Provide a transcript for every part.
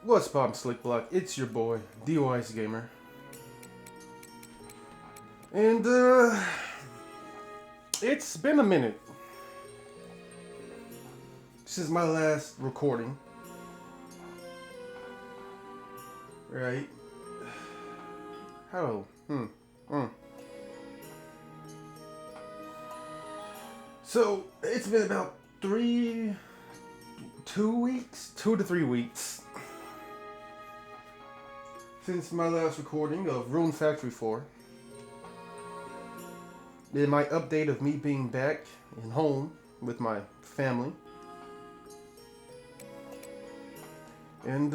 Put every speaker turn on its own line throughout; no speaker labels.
What's poppin', Slick Block? It's your boy, D.W.G Gamer. And, it's been a minute since my last recording. Right? How? So, it's been about 2 weeks? 2 to 3 weeks since my last recording of Rune Factory 4. Then my update of me being back and home with my family. And,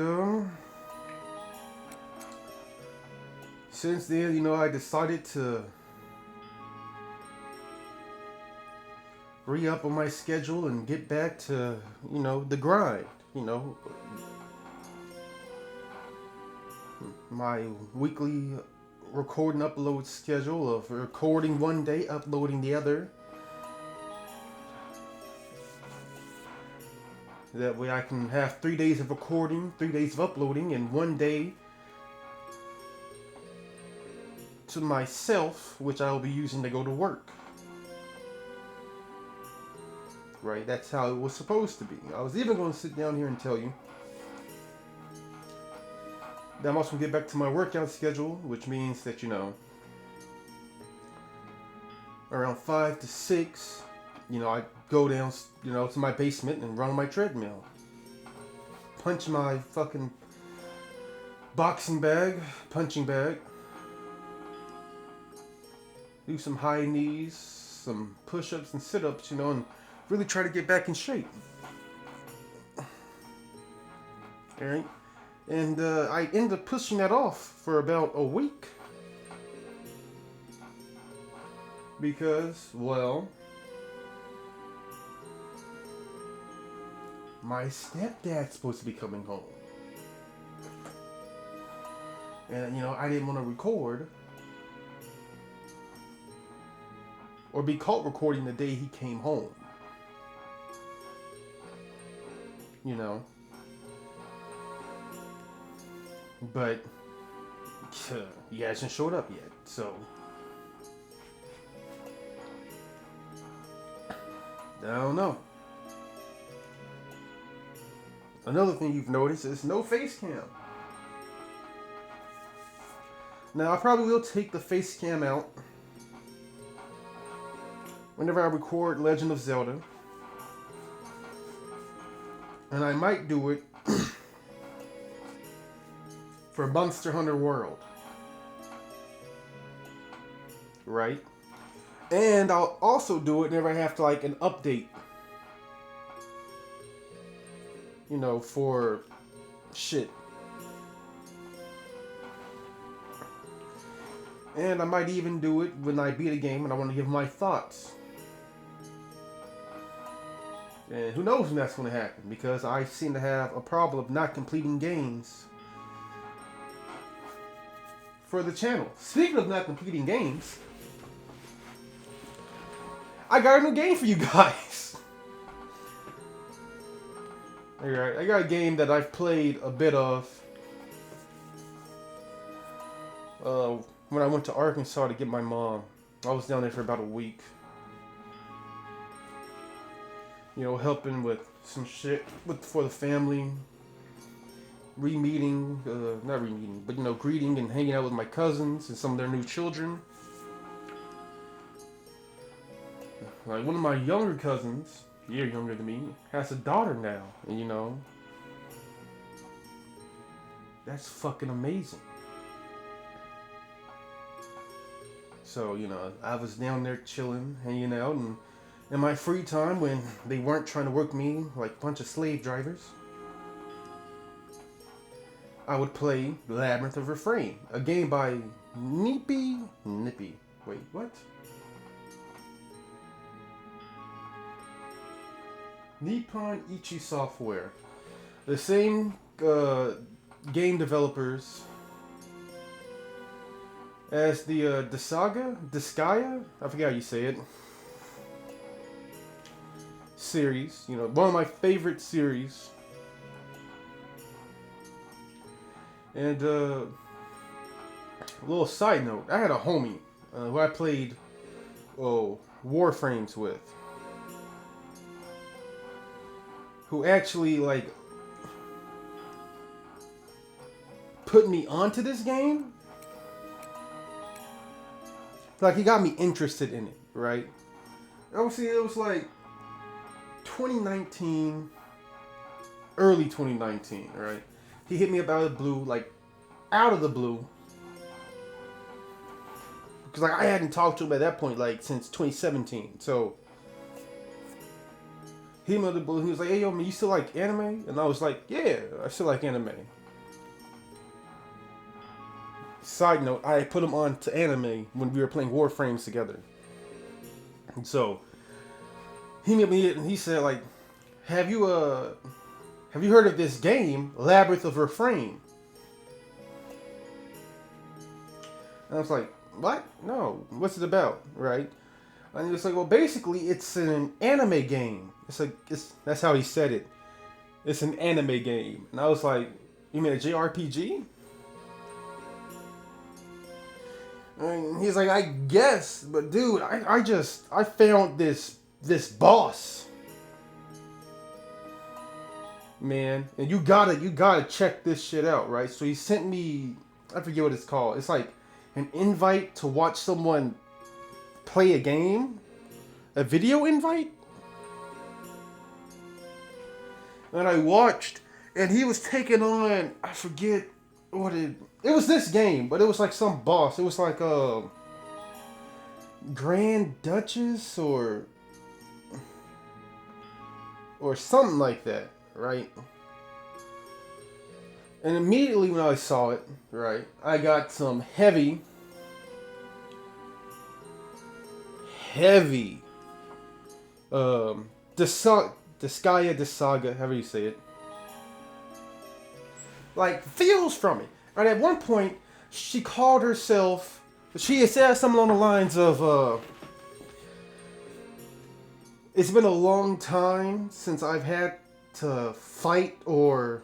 since then, I decided to re-up on my schedule and get back to, the grind, my weekly record and upload schedule of recording one day, uploading the other. That way I can have 3 days of recording, 3 days of uploading, and 1 day to myself, which I will be using to go to work. Right, that's how it was supposed to be. I was even going to sit down here and tell you that I'm also going to get back to my workout schedule, which means that, around 5 to 6, I go down, to my basement and run on my treadmill. Punch my fucking punching bag. Do some high knees, some push-ups and sit-ups, and really try to get back in shape. Alright? And I ended up pushing that off for about a week. Because, well, my stepdad's supposed to be coming home. And, I didn't want to record or be caught recording the day he came home. But he hasn't showed up yet, so I don't know. Another thing you've noticed is no face cam. Now I probably will take the face cam out whenever I record Legend of Zelda. And I might do it for Monster Hunter World. Right? And I'll also do it whenever I have to, an update. For shit. And I might even do it when I beat a game and I want to give my thoughts. And who knows when that's going to happen, because I seem to have a problem of not completing games for the channel. Speaking of not completing games, I got a new game for you guys. Alright, I got a game that I've played a bit of when I went to Arkansas to get my mom. I was down there for about a week. Helping with some shit for the family. Not re-meeting, but greeting and hanging out with my cousins and some of their new children. Like one of my younger cousins, a year younger than me, has a daughter now, and that's fucking amazing. So, I was down there chilling, hanging out, and in my free time when they weren't trying to work me like a bunch of slave drivers, I would play Labyrinth of Refrain, a game by Nippy. Wait, what? Nippon Ichi Software. The same game developers as the Disgaea? I forget how you say it. Series, one of my favorite series And a little side note, I had a homie who I played Warframes with, who actually like put me onto this game. Like he got me interested in it, right? Obviously, it was like 2019, early 2019, right? He hit me up out of the blue, like out of the blue, because like I hadn't talked to him at that point like since 2017. So he hit me out of the blue. He was like, "Hey, yo, man, you still like anime?" And I was like, "Yeah, I still like anime." Side note, I put him on to anime when we were playing Warframes together. And so he met me and he said like, have you heard of this game, Labyrinth of Refrain? And I was like, what? No. What's it about? Right? And he was like, well, basically, it's an anime game. That's how he said it. It's an anime game. And I was like, you mean a JRPG? And he's like, I guess, but dude, I found this boss, man, and you gotta check this shit out, right? So he sent me, I forget what it's called. It's like an invite to watch someone play a game, a video invite. And I watched, and he was taking on, I forget what it was this game, but it was like some boss. It was like a Grand Duchess or something like that, right? And immediately when I saw it, right, I got some heavy the Saga, however you say it, like feels from it. Right, at one point, she called herself. She had said something along the lines of, "It's been a long time since I've had to fight," or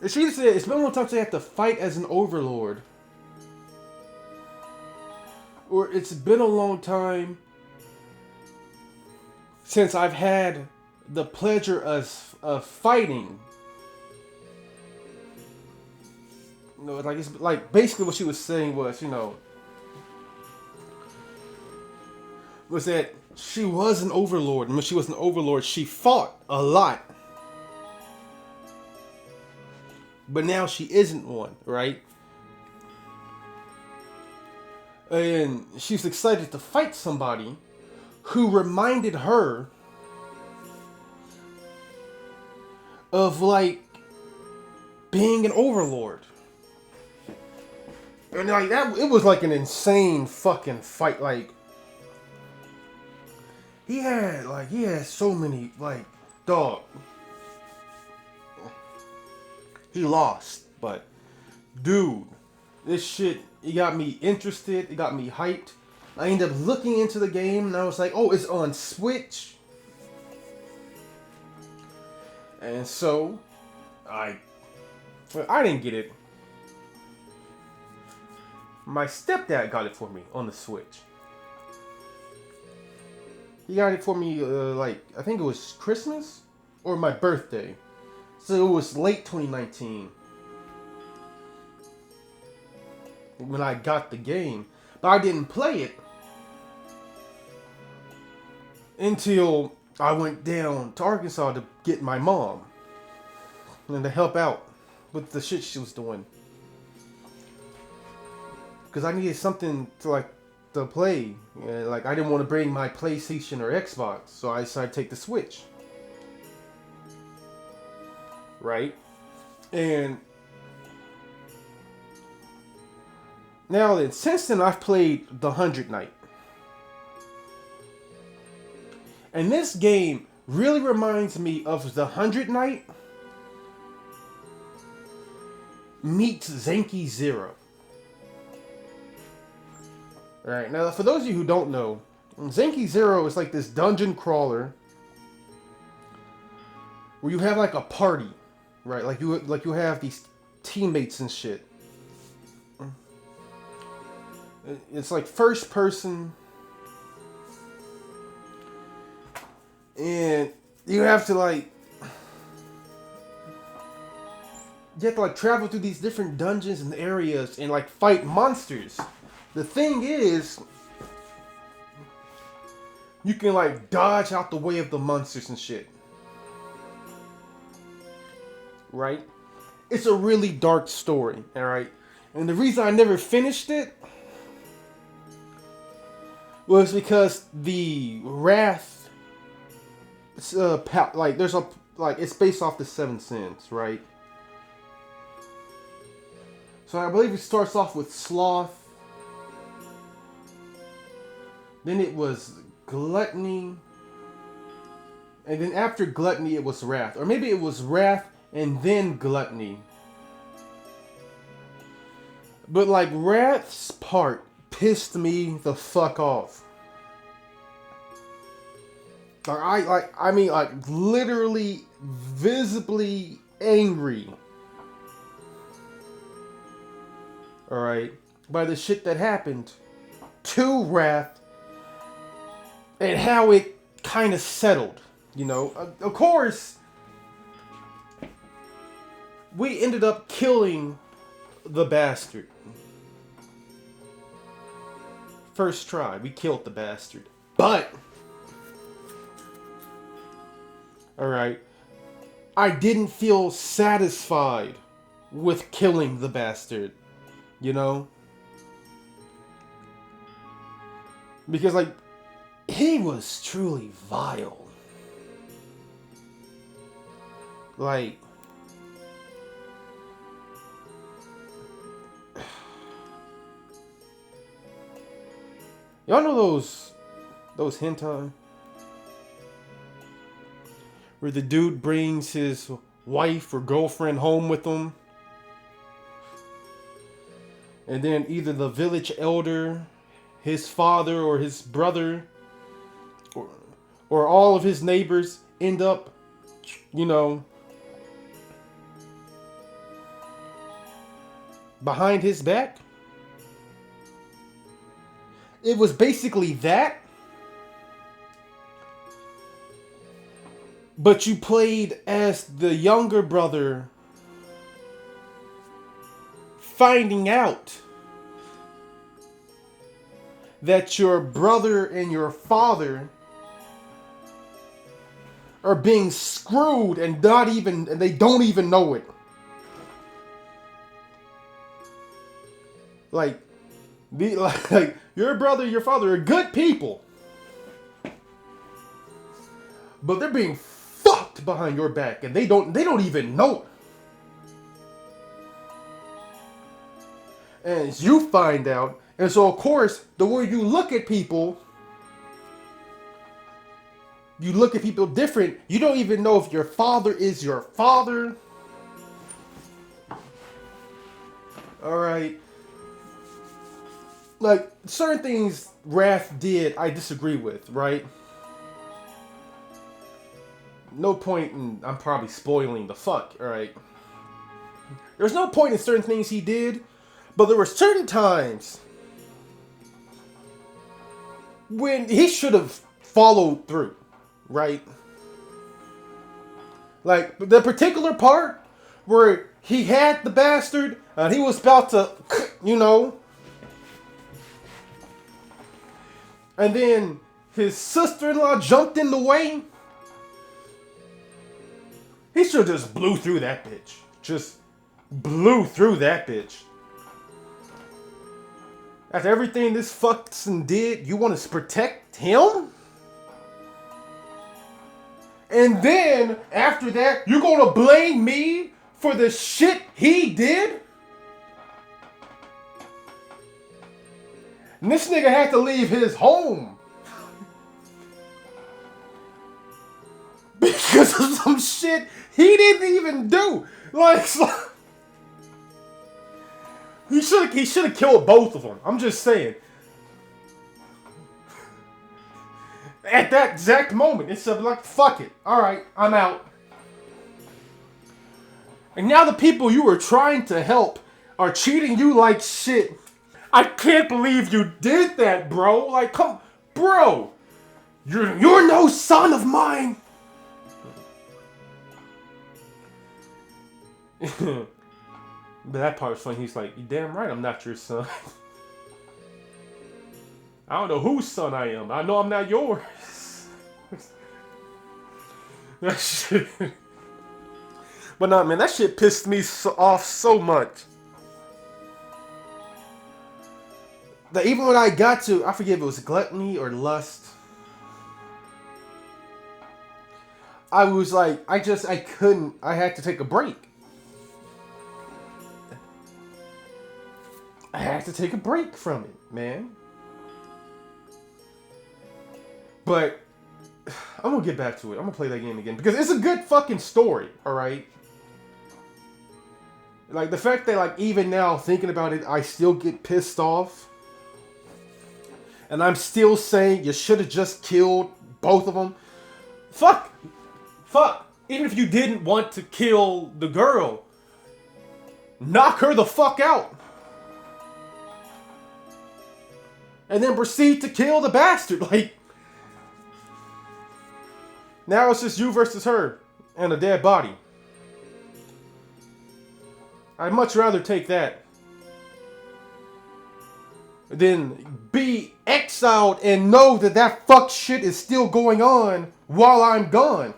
she said, "It's been a long time since I had to fight as an overlord," or "It's been a long time since I've had the pleasure of fighting." You know, like it's like basically what she was saying was, was that she was an overlord, and when she was an overlord, she fought a lot, but now she isn't one, right? And she's excited to fight somebody who reminded her of like being an overlord. And like that, it was like an insane fucking fight. Like he had so many dog. He lost, but dude, this shit, it got me interested. It got me hyped. I ended up looking into the game, and I was like, oh, it's on Switch. And so I didn't get it. My stepdad got it for me on the Switch. He got it for me, I think it was Christmas or my birthday. So it was late 2019 when I got the game. But I didn't play it until I went down to Arkansas to get my mom and to help out with the shit she was doing. Because I needed something to play. And, I didn't want to bring my PlayStation or Xbox, so I decided to take the Switch. Right? And now then, since then I've played The 100 Night. And this game really reminds me of The 100 Night meets Zenki Zero. Alright, now for those of you who don't know, Zenki Zero is like this dungeon crawler where you have like a party, right? Like you have these teammates and shit. It's like first person, and you have to like travel through these different dungeons and areas and like fight monsters. The thing is, you can like dodge out the way of the monsters and shit. Right? It's a really dark story, alright? And the reason I never finished it was because the Wrath, it's it's based off the Seven Sins, right? So I believe it starts off with Sloth. Then it was Gluttony. And then after Gluttony it was Wrath. Or maybe it was Wrath and then Gluttony. But like Wrath's part pissed me the fuck off. I mean literally visibly angry. Alright, by the shit that happened to Wrath and how it kind of settled, you know. Of course, we ended up killing the bastard. First try, we killed the bastard. But, alright, I didn't feel satisfied with killing the bastard. You know? Because, like, he was truly vile. Like, y'all know those hentai? Where the dude brings his wife or girlfriend home with him? And then either the village elder, his father or his brother, or all of his neighbors end up, you know, behind his back. It was basically that. But you played as the younger brother finding out that your brother and your father are being screwed and they don't even know it. Like your brother, your father are good people, but they're being fucked behind your back and they don't even know it. And you find out, and so of course, the way you look at people, you look at people different. You don't even know if your father is your father. Alright. Like, certain things Wrath did, I disagree with, right? No point in, I'm probably spoiling the fuck, alright? There's no point in certain things he did. But there were certain times when he should have followed through, right? Like, the particular part where he had the bastard and he was about to, you know, and then his sister-in-law jumped in the way. He should have just blew through that bitch. Just blew through that bitch. After everything this fucking did, you want to protect him? And then, after that, you're gonna blame me for the shit he did? And this nigga had to leave his home. Because of some shit he didn't even do. Like... He should have killed both of them. I'm just saying. At that exact moment, it's like, fuck it. Alright, I'm out. And now the people you were trying to help are treating you like shit. I can't believe you did that, bro. Like, come, bro. You're no son of mine. But that part was funny. He's like, you damn right I'm not your son. I don't know whose son I am. I know I'm not yours. That shit. But nah, man, that shit pissed me off so much. That even when I got to, I forget if it was gluttony or lust. I was like, I couldn't. I had to take a break. I had to take a break from it, man. But I'm gonna get back to it. I'm gonna play that game again because it's a good fucking story, alright? Like, the fact that, like, even now, thinking about it, I still get pissed off. And I'm still saying you should have just killed both of them. Fuck! Even if you didn't want to kill the girl, knock her the fuck out. And then proceed to kill the bastard. Like, now it's just you versus her and a dead body. I'd much rather take that than be exiled and know that that fuck shit is still going on while I'm gone.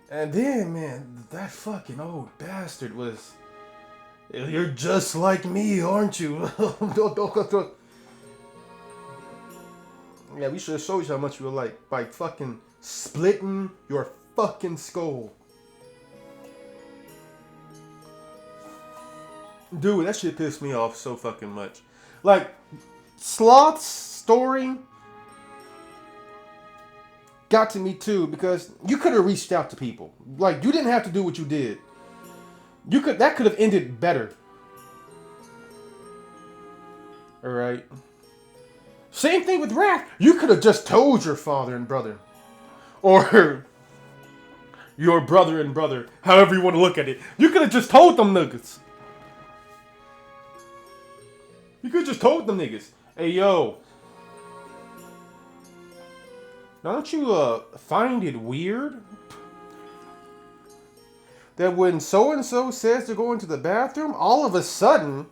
And then, man, that fucking old bastard was... You're just like me, aren't you? Yeah, we should have showed you how much we were like by fucking splitting your fucking skull. Dude, that shit pissed me off so fucking much. Like, Sloth's story got to me too because you could have reached out to people. Like, you didn't have to do what you did. That could have ended better. Alright. Same thing with Wrath. You could have just told your father and brother. Or your brother and brother. However you want to look at it. You could have just told them niggas. You could have just told them niggas. Hey, yo. Don't you find it weird that when so-and-so says they're going to the bathroom, all of a sudden,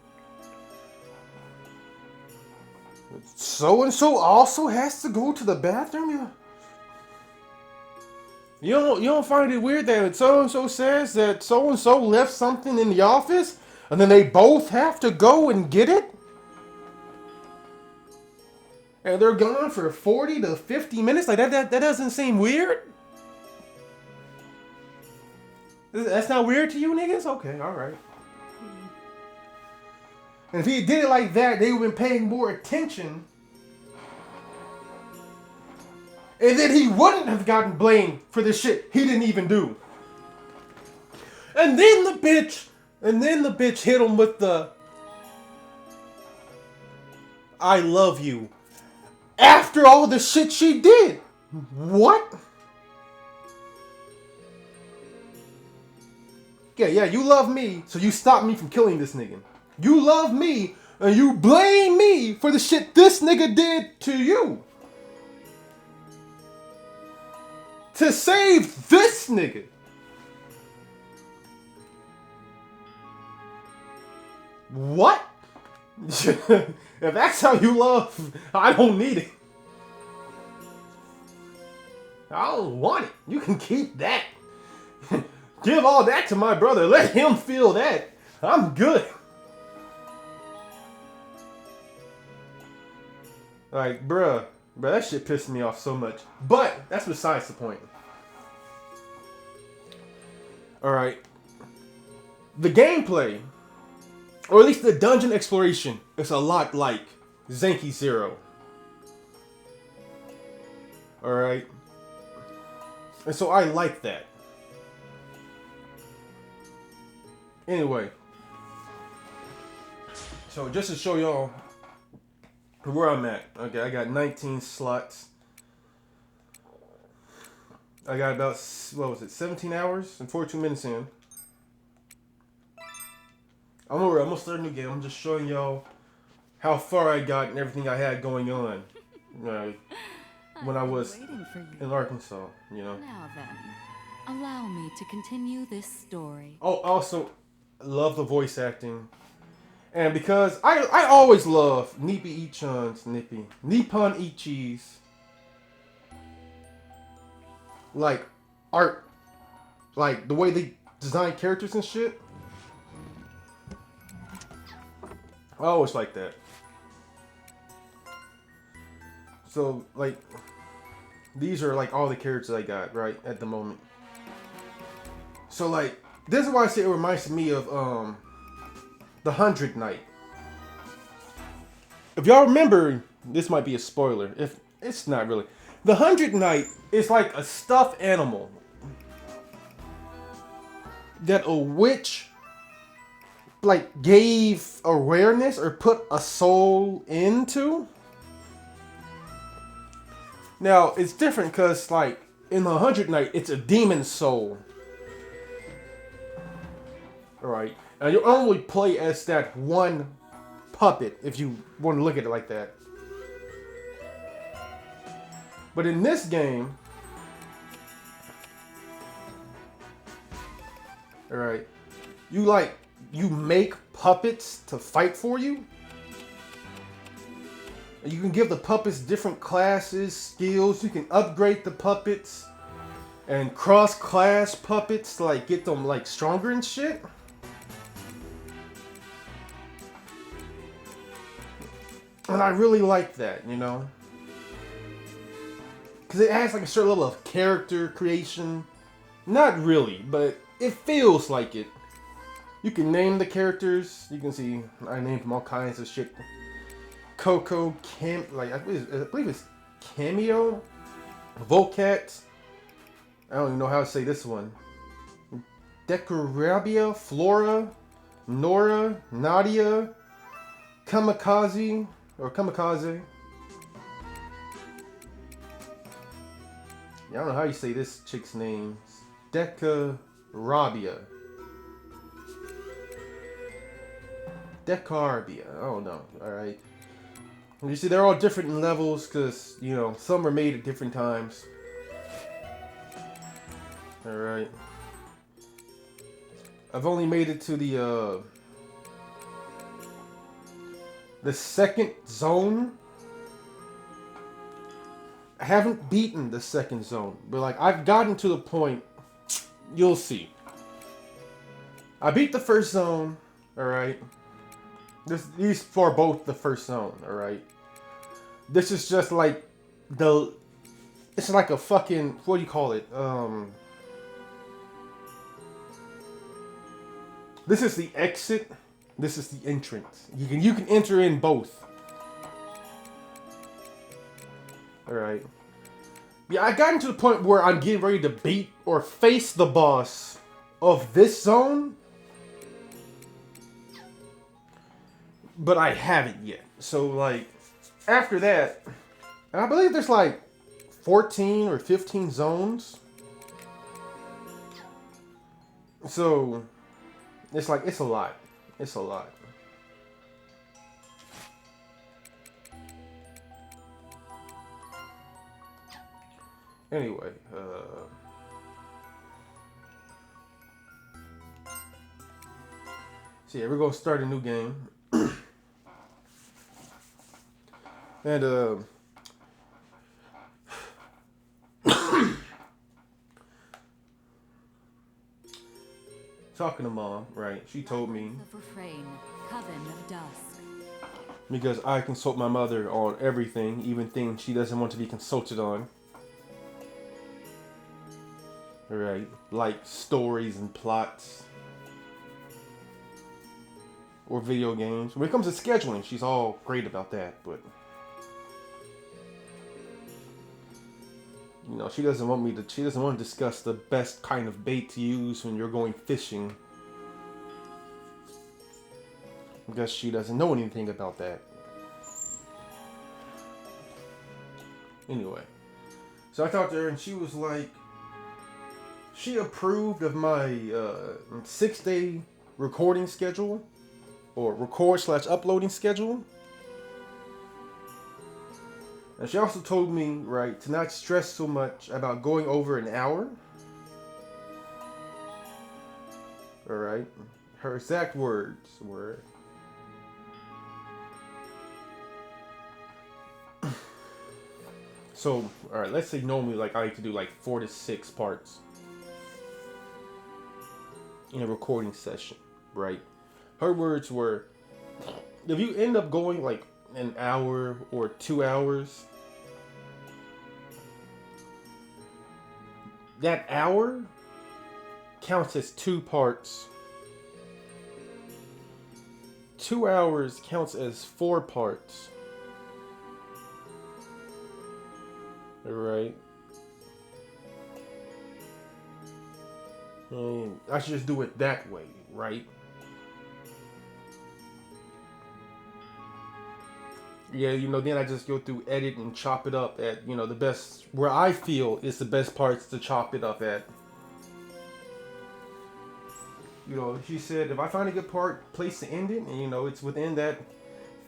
so-and-so also has to go to the bathroom? You don't find it weird that when so-and-so says that so-and-so left something in the office, and then they both have to go and get it? And they're gone for 40 to 50 minutes? Like, that doesn't seem weird? That's not weird to you niggas? Okay, alright. And if he did it like that, they would have been paying more attention. And then he wouldn't have gotten blamed for the shit he didn't even do. And then the bitch hit him with the I love you. After all the shit she did. What? Yeah, you love me, so you stop me from killing this nigga. You love me, and you blame me for the shit this nigga did to you. To save this nigga. What? If that's how you love, I don't need it. I don't want it. You can keep that. Give all that to my brother. Let him feel that. I'm good. Like, bruh, that shit pissed me off so much. But that's besides the point. Alright. The gameplay, or at least the dungeon exploration, is a lot like Zenki Zero. Alright. And so I like that. Anyway, so just to show y'all where I'm at. Okay, I got 19 slots. I got about, what was it, 17 hours and 42 minutes in. I'm gonna start a new game. I'm just showing y'all how far I got and everything I had going on. Right. When I was in Arkansas, you know.
Now then, allow me to continue this story.
Oh, also, love the voice acting. And because I always love Nippon Ichi's like art, like the way they design characters and shit. I always like that. So like these are like all the characters I got right at the moment. So like this is why I say it reminds me of the 100 Knight. If y'all remember, this might be a spoiler. If it's not really, the 100 Knight is like a stuffed animal that a witch like gave awareness or put a soul into. Now it's different because like in the 100 Knight, it's a demon soul. All right, and you only play as that one puppet if you want to look at it like that. But in this game, all right, you make puppets to fight for you. You can give the puppets different classes, skills. You can upgrade the puppets and cross-class puppets to like get them like stronger and shit. And I really like that, you know, because it has like a certain level of character creation. Not really, but it feels like it. You can name the characters. You can see I named them all kinds of shit. Coco, I believe it's Cameo, Volcat. I don't even know how to say this one. Decorabia, Flora, Nora, Nadia, Kamikaze. Yeah, I don't know how you say this chick's name. Decarabia. I don't know. Alright. You see, they're all different in levels because, you know, some are made at different times. Alright. I've only made it to the second zone. I haven't beaten the second zone, but like I've gotten to the point. You'll see. I beat the first zone. All right. These for both the first zone. All right. This is just like it's like a fucking, what do you call it? This is the exit. This is the entrance. You can enter in both. Alright. Yeah, I gotten to the point where I'm getting ready to beat or face the boss of this zone. But I haven't yet. So like after that, I believe there's like 14 or 15 zones. So it's like it's a lot. It's a lot. Anyway, so yeah, we're gonna start a new game. And talking to Mom, right? She told me
Labyrinth of Refrain, Coven of Dusk.
because I consult my mother on everything, even things she doesn't want to be consulted on. Right, like stories and plots, or video games. When it comes to scheduling, she's all great about that, but you know, she doesn't want to discuss the best kind of bait to use when you're going fishing. Because she doesn't know anything about that. Anyway. So I talked to her and she was like, She approved of my 6-day recording schedule, or record/uploading schedule. And she also told me, right, to not stress so much about going over an hour. Alright. Her exact words were, so, alright, let's say normally like I like to do like 4 to 6 parts in a recording session, right? Her words were, if you end up going like an hour or 2 hours, that hour counts as 2 parts. 2 hours counts as 4 parts. Alright. And I should just do it that way, right? Yeah, you know, then I just go through edit and chop it up at, you know, the best, where I feel is the best parts to chop it up at. You know, she said, if I find a good place to end it, and, you know, it's within that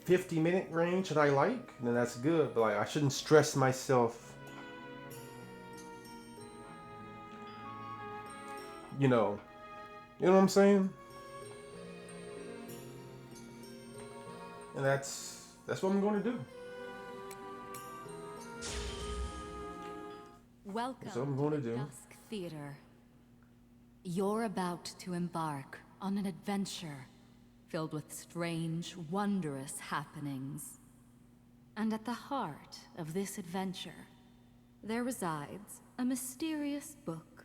50-minute range that I like, then that's good. But, like, I shouldn't stress myself. You know what I'm saying? And that's what I'm going to do.
Welcome
That's what I'm going to do.
Dusk Theater. You're about to embark on an adventure filled with strange, wondrous happenings. And at the heart of this adventure, there resides a mysterious book.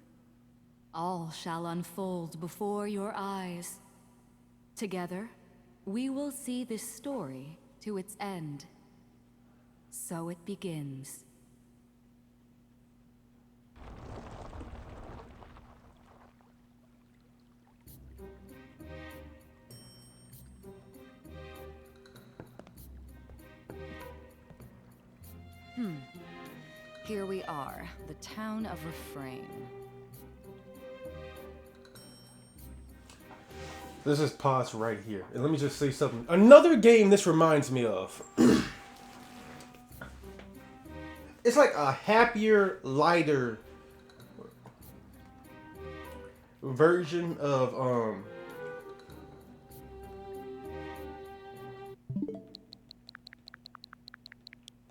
All shall unfold before your eyes. Together, we will see this story to its end. So it begins. Here we are, the town of Refrain.
Let's just pause right here. And let me just say something. Another game this reminds me of. It's like a happier, lighter version of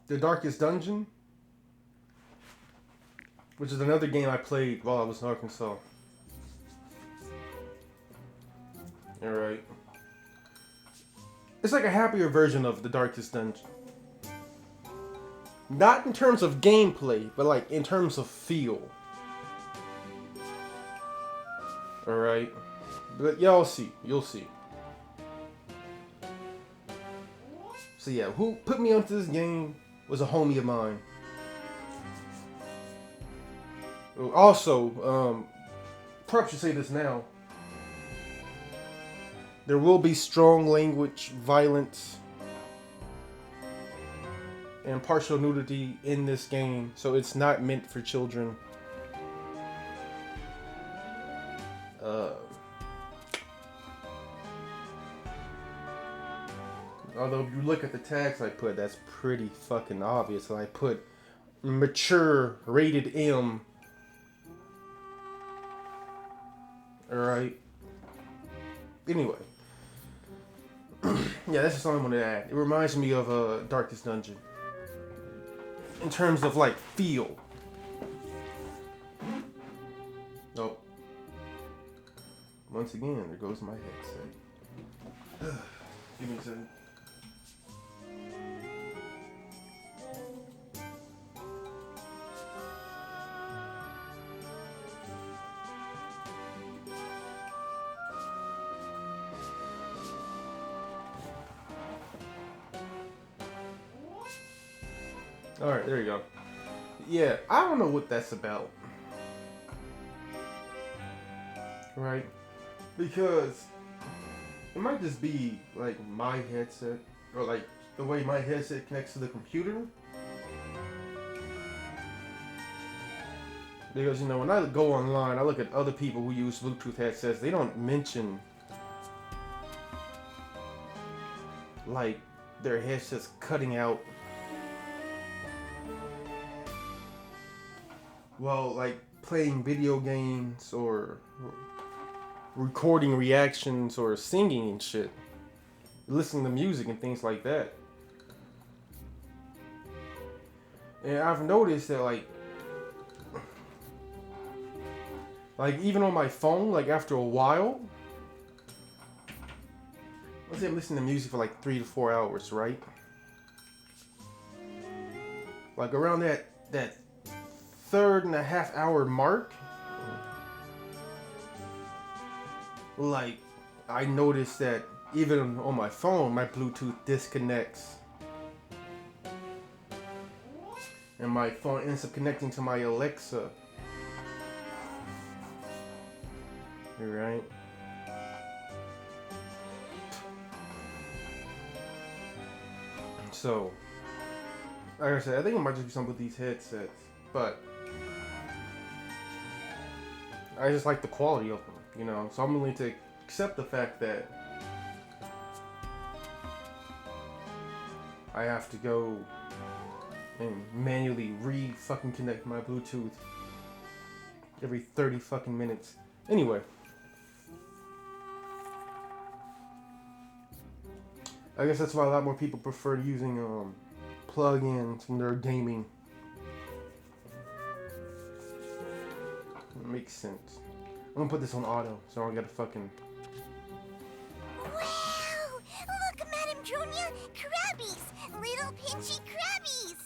The Darkest Dungeon, which is another game I played while I was in Arkansas. Alright. It's like a happier version of The Darkest Dungeon. Not in terms of gameplay, but like in terms of feel. Alright. But y'all see. You'll see. So yeah, who put me onto this game was a homie of mine. Also, perhaps you say this now. There will be strong language, violence, and partial nudity in this game, so it's not meant for children. Although if you look at the tags I put, that's pretty fucking obvious. I put mature, rated M. Alright. Anyway. Yeah, that's just all I'm gonna add. It reminds me of Darkest Dungeon. In terms of, like, feel. Oh. Once again, there goes my headset. Give me a second. Alright, there you go. Yeah, I don't know what that's about. Right? Because it might just be like my headset, or like the way my headset connects to the computer. Because, you know, when I go online, I look at other people who use Bluetooth headsets. They don't mention, like, their headsets cutting out. Well, like, playing video games or recording reactions or singing and shit. Listening to music and things like that. And I've noticed that, like even on my phone, like after a while, let's say I'm listening to music for like 3 to 4 hours, right? Like around that 3.5 hour mark, like I noticed that even on my phone, my Bluetooth disconnects. And my phone ends up connecting to my Alexa. Right? So, like I said, I think it might just be something with these headsets. But I just like the quality of them, you know? So I'm willing to accept the fact that I have to go and manually fucking connect my Bluetooth every 30 fucking minutes. Anyway, I guess that's why a lot more people prefer using plug-ins when they're gaming. It makes sense. I'm gonna put this on auto, so I don't gotta fucking.
Wow! Look, Madam Junior! Crabbies! Little pinchy crabbies!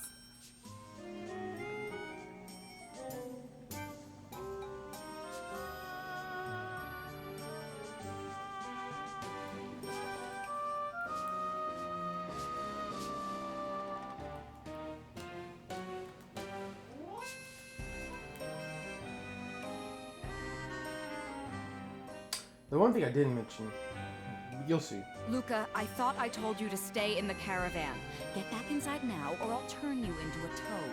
The one thing I didn't mention, you'll see.
Luca, I thought I told you to stay in the caravan. Get back inside now, or I'll turn you into a toad.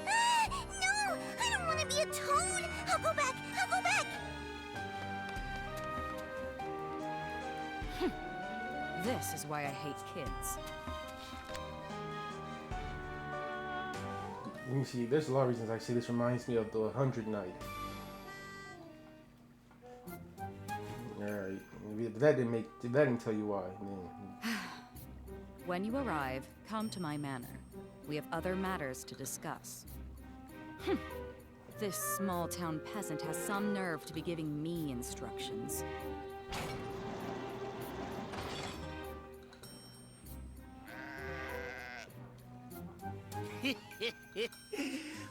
Ah! No! I don't want to be a toad! I'll go back! I'll go back!
This is why I hate kids.
Let me see. There's a lot of reasons I say this reminds me of the 100 Night. Alright. That didn't tell you why.
When you arrive, come to my manor. We have other matters to discuss. This small-town peasant has some nerve to be giving me instructions.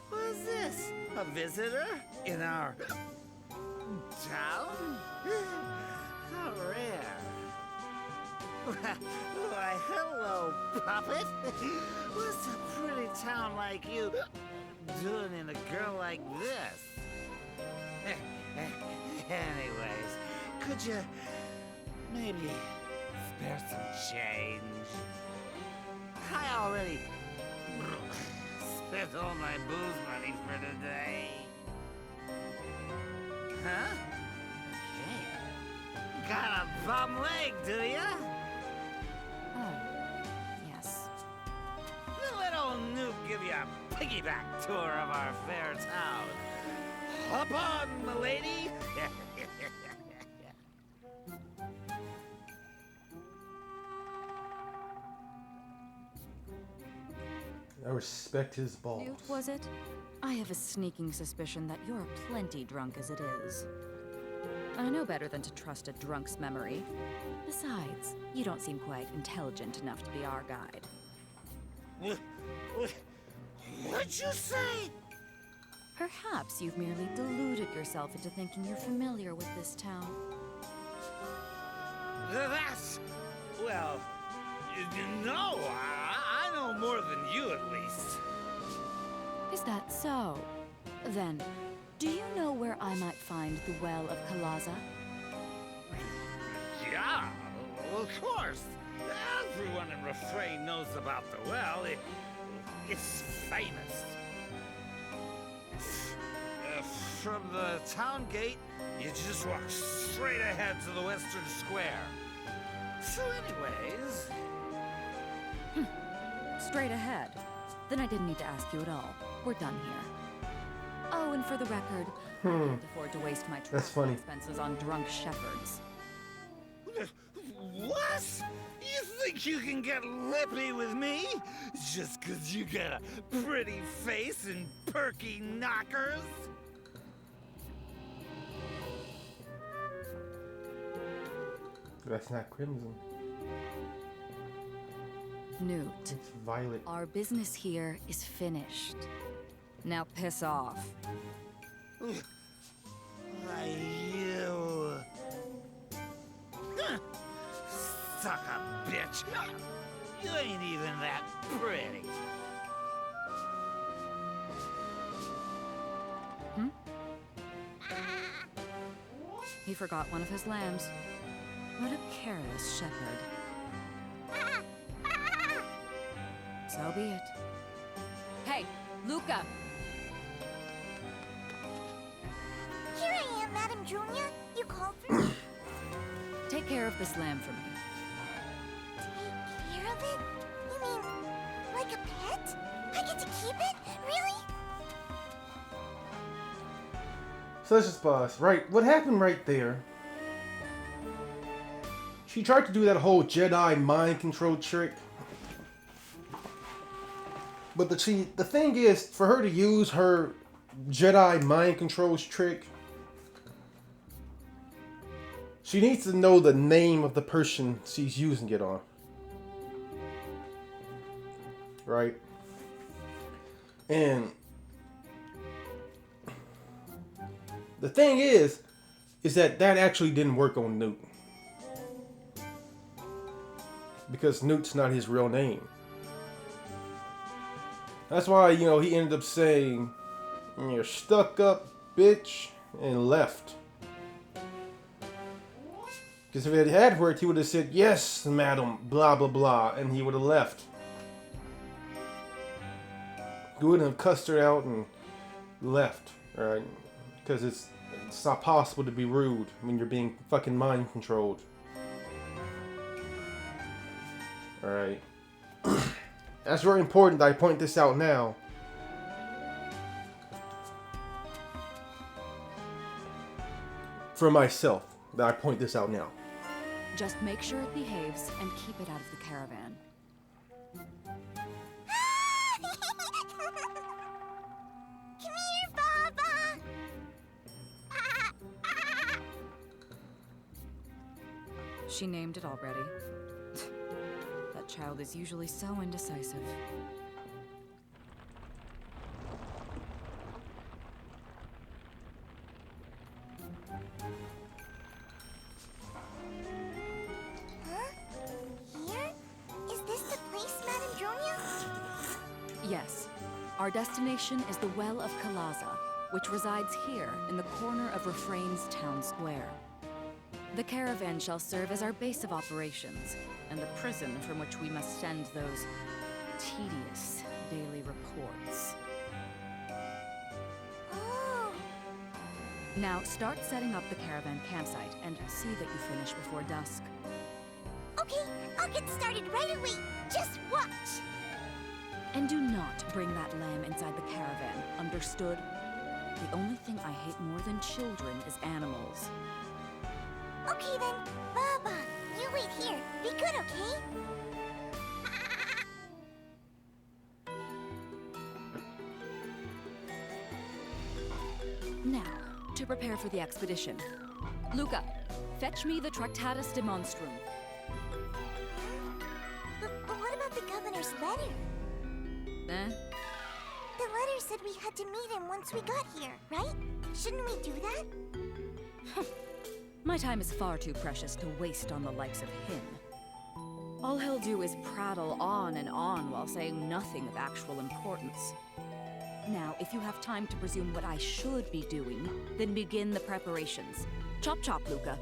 What's this? A visitor in our town? How rare. Why, hello, puppet. What's a pretty town like you doing in a girl like this? Anyways, could you maybe spare some change? I already spent all my booze money for today. Huh? Okay. Got a bum leg, do ya?
Oh, yes.
Let old Nuke give you a piggyback tour of our fair town. Hop on, milady!
I respect his balls.
Newt, was it? I have a sneaking suspicion that you're plenty drunk as it is. I know better than to trust a drunk's memory. Besides, you don't seem quite intelligent enough to be our guide.
What'd you say?
Perhaps you've merely deluded yourself into thinking you're familiar with this town.
That's... well... no, I know more than you at least.
Is that so? Then, do you know where I might find the Well of Kalaza?
Yeah, of course. Everyone in Refrain knows about the well. It's famous. from the town gate, you just walk straight ahead to the western square. So anyways...
Straight ahead. Then I didn't need to ask you at all. We're done here. Oh, and for the record, I can't afford to waste my travel expenses on drunk shepherds.
What? You think you can get lippy with me? Just 'cause you got a pretty face and perky knockers?
That's not crimson.
Newt.
It's violet.
Our business here is finished. Now piss off.
Why, you... Huh. Suck up, bitch. You ain't even that pretty.
He forgot one of his lambs. What a careless shepherd. So be it. Hey, Luca!
Here I am, Madam Julia. You called for me?
Take care of this lamb for me.
Take care of it? You mean, like a pet? I get to keep it? Really?
So let's just pause. Right, what happened right there? She tried to do that whole Jedi mind control trick. But the thing is, for her to use her Jedi mind controls trick, she needs to know the name of the person she's using it on. Right? And the thing is that actually didn't work on Newt. Because Newt's not his real name. That's why, you know, he ended up saying, "You're stuck up, bitch," and left. Because if it had worked, he would have said, "Yes, madam, blah, blah, blah," and he would have left. He wouldn't have cussed her out and left, right? Because it's not possible to be rude when you're being fucking mind controlled. Alright. That's very important that I point this out now. For myself, that I point this out now.
Just make sure it behaves and keep it out of the caravan.
Come here, Baba!
She named it already. That child is usually so indecisive.
Here? Is this the place, Madam Dronia?
Yes. Our destination is the Well of Kalaza, which resides here in the corner of Refrain's town square. The caravan shall serve as our base of operations, and the prison from which we must send those tedious daily reports.
Oh,
Now, start setting up the caravan campsite, and see that you finish before dusk.
okay. I'll get started right away. Just watch.
And do not bring that lamb inside the caravan, understood? The only thing I hate more than children is animals.
Okay then, Baba, you wait here. Be good, okay?
Now, to prepare for the expedition. Luca, fetch me the Tractatus de Monstrum.
But what about the governor's letter?
Eh?
The letter said we had to meet him once we got here, right? Shouldn't we do that?
My time is far too precious to waste on the likes of him. All he'll do is prattle on and on while saying nothing of actual importance. Now, if you have time to presume what I should be doing, then begin the preparations. Chop chop, Luca.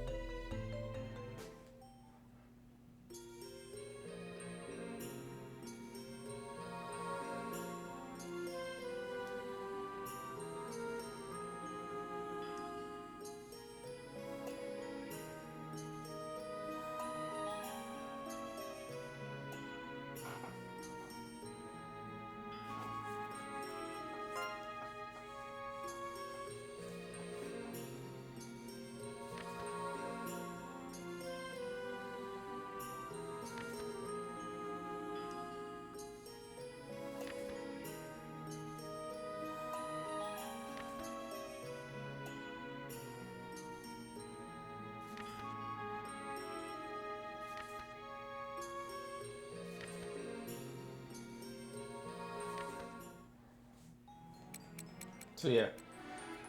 So yeah.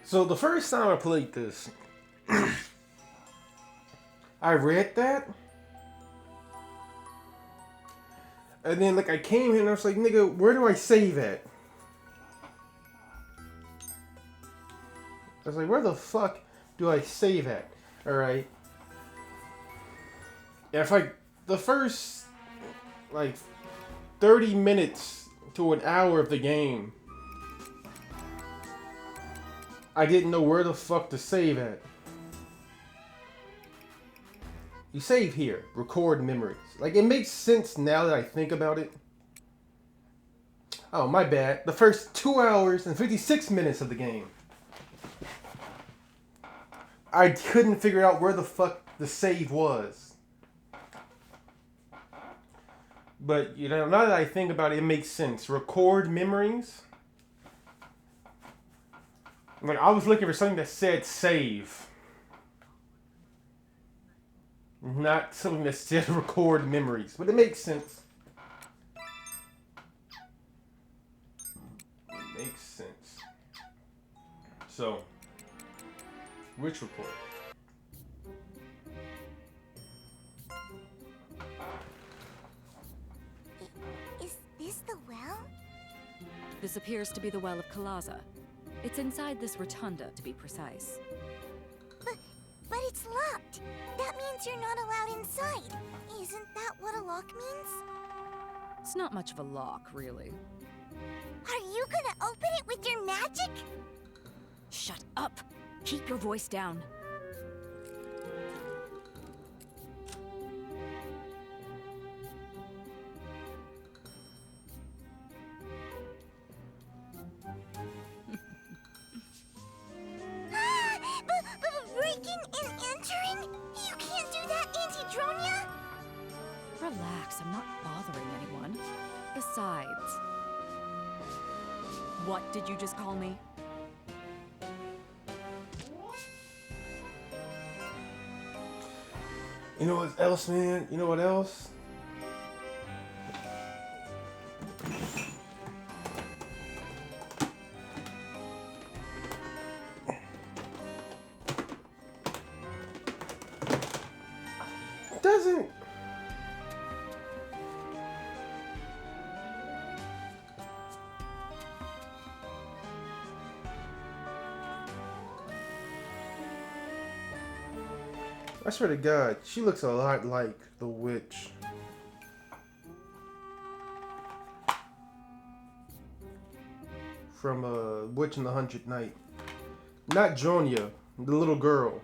So the first time I played this, I read that. And then like I came here and I was like, nigga, where do I save at? I was like, where the fuck do I save at? Alright. Yeah, if like the first like 30 minutes to an hour of the game, I didn't know where the fuck to save at. You save here, record memories. Like, it makes sense now that I think about it. Oh, my bad. The first 2 hours and 56 minutes of the game, I couldn't figure out where the fuck the save was. But, you know, now that I think about it, it makes sense. Record memories. Like, I was looking for something that said save. Not something that said record memories. But it makes sense. It makes sense. So, which report?
Is this the well?
This appears to be the Well of Kalaza. It's inside this rotunda, to be precise.
But it's locked. That means you're not allowed inside. Isn't that what a lock means?
It's not much of a lock, really.
Are you gonna open it with your magic?
Shut up! Keep your voice down.
Breaking and entering? You can't do that, Auntie Dronia!
Relax, I'm not bothering anyone. Besides... What did you just call me?
You know what else, man? You know what else? Doesn't... I swear to God, she looks a lot like the witch. From Witch in the 100th Night. Not Jonia, the little girl.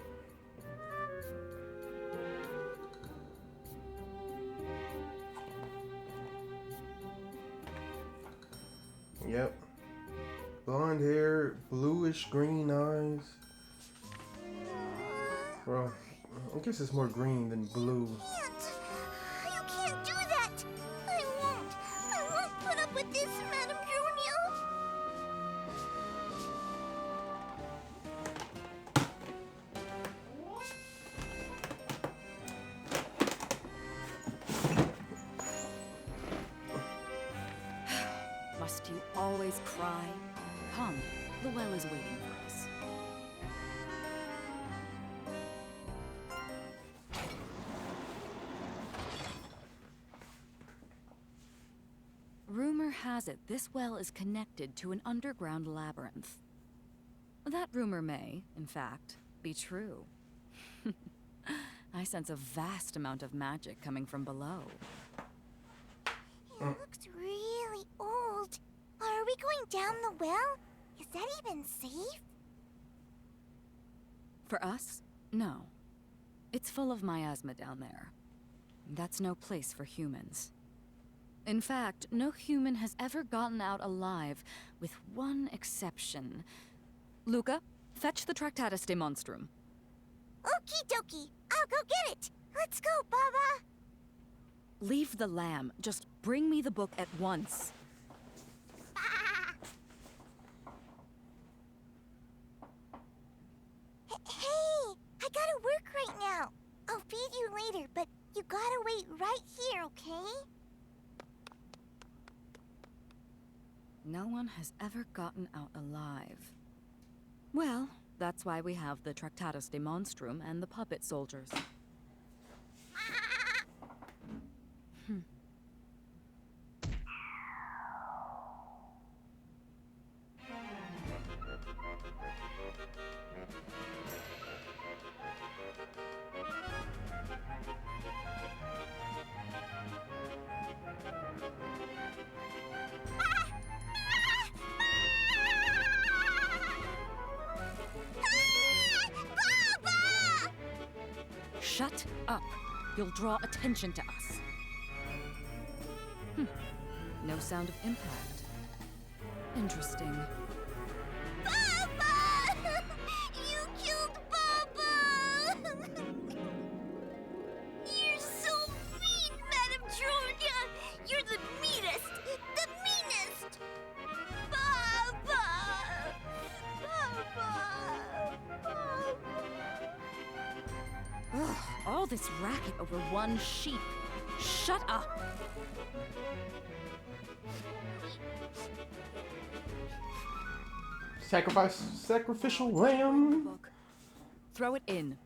Yep. Blonde hair, bluish green eyes. Well, I guess it's more green than blue.
You can't do that! I won't put up with this, Madame Dronia!
Must you always cry? Come, the well is waiting for us. Rumor has it this well is connected to an underground labyrinth. That rumor may, in fact, be true. I sense a vast amount of magic coming from below.
It looks really old. Are we going down the well? Is that even safe?
For us? No. It's full of miasma down there. That's no place for humans. In fact, no human has ever gotten out alive, with one exception. Luca, fetch the Tractatus de Monstrum.
Okie dokie. I'll go get it. Let's go, Baba.
Leave the lamb. Just bring me the book at once.
Hey, I gotta work right now. I'll feed you later, but you gotta wait right here, okay?
No one has ever gotten out alive. Well, that's why we have the Tractatus de Monstrum and the puppet soldiers. Shut up. You'll draw attention to us. No sound of impact. Interesting.
Baba! You killed Baba! You're so mean, Madame Georgia! You're the meanest! The meanest! Baba! Baba! Baba!
Ugh, all this racket over one sheep. Shut up!
Sacrificial lamb.
Book. Throw it in.
In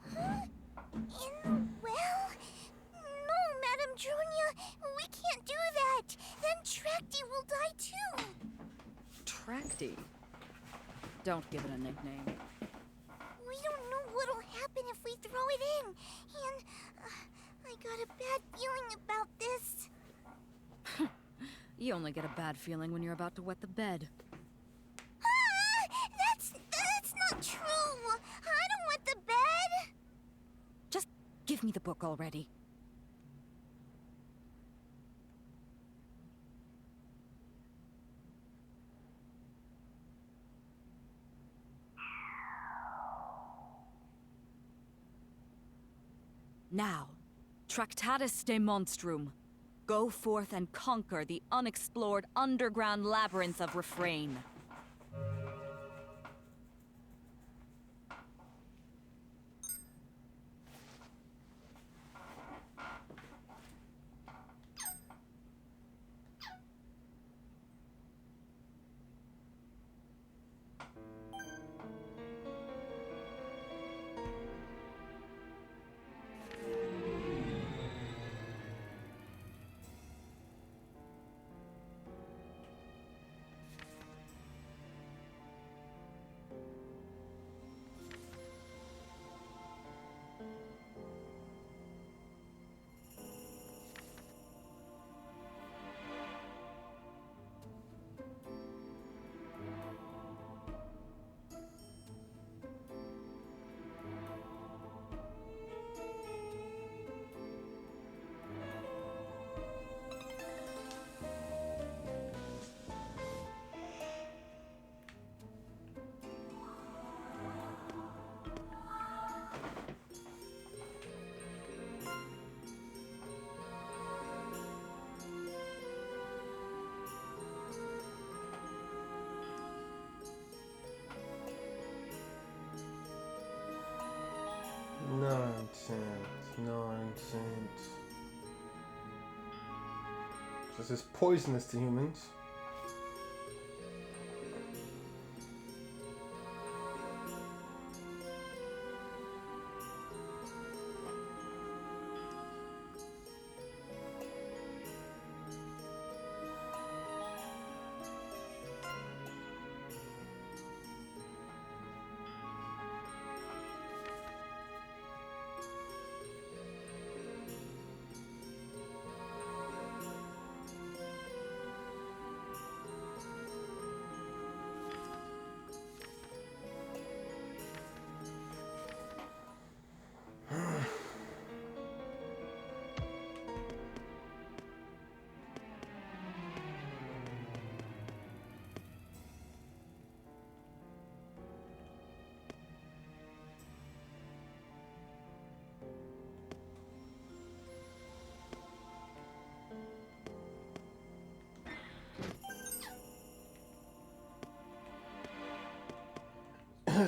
the well? No, Madame Junia, we can't do that. Then Tracty will die too.
Tracty. Don't give it a nickname.
We don't know what'll happen if we throw it in. And I got a bad feeling about this.
You only get a bad feeling when you're about to wet the bed.
That's not true. I don't want the bed.
Just give me the book already. Now, Tractatus de Monstrum. Go forth and conquer the unexplored underground labyrinth of Refrain.
Nonsense. This is poisonous to humans.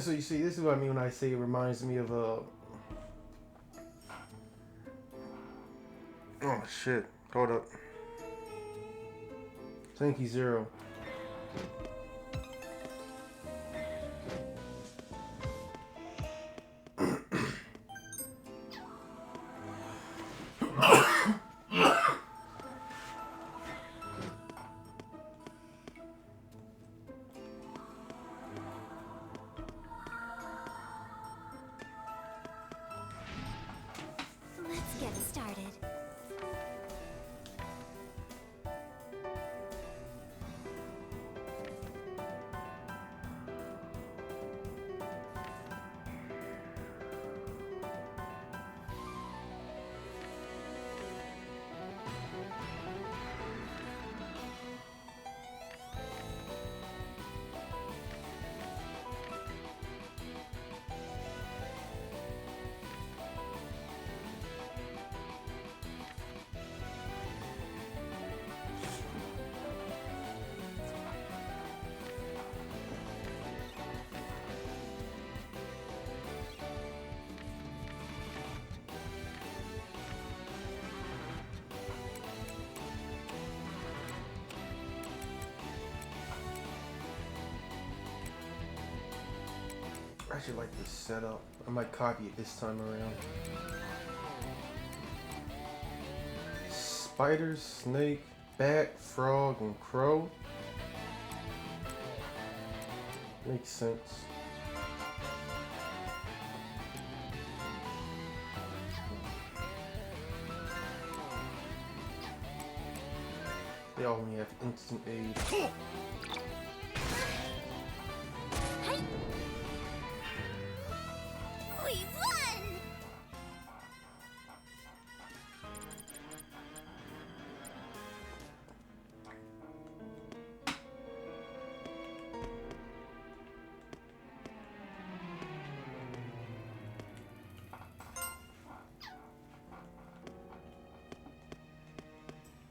So you see, this is what I mean when I say it reminds me of a... Oh shit, hold up. Thank you, Zero. actually like this setup. I might copy it this time around. Spider, snake, bat, frog, and crow. Makes sense. They all only have instant aid.
We won!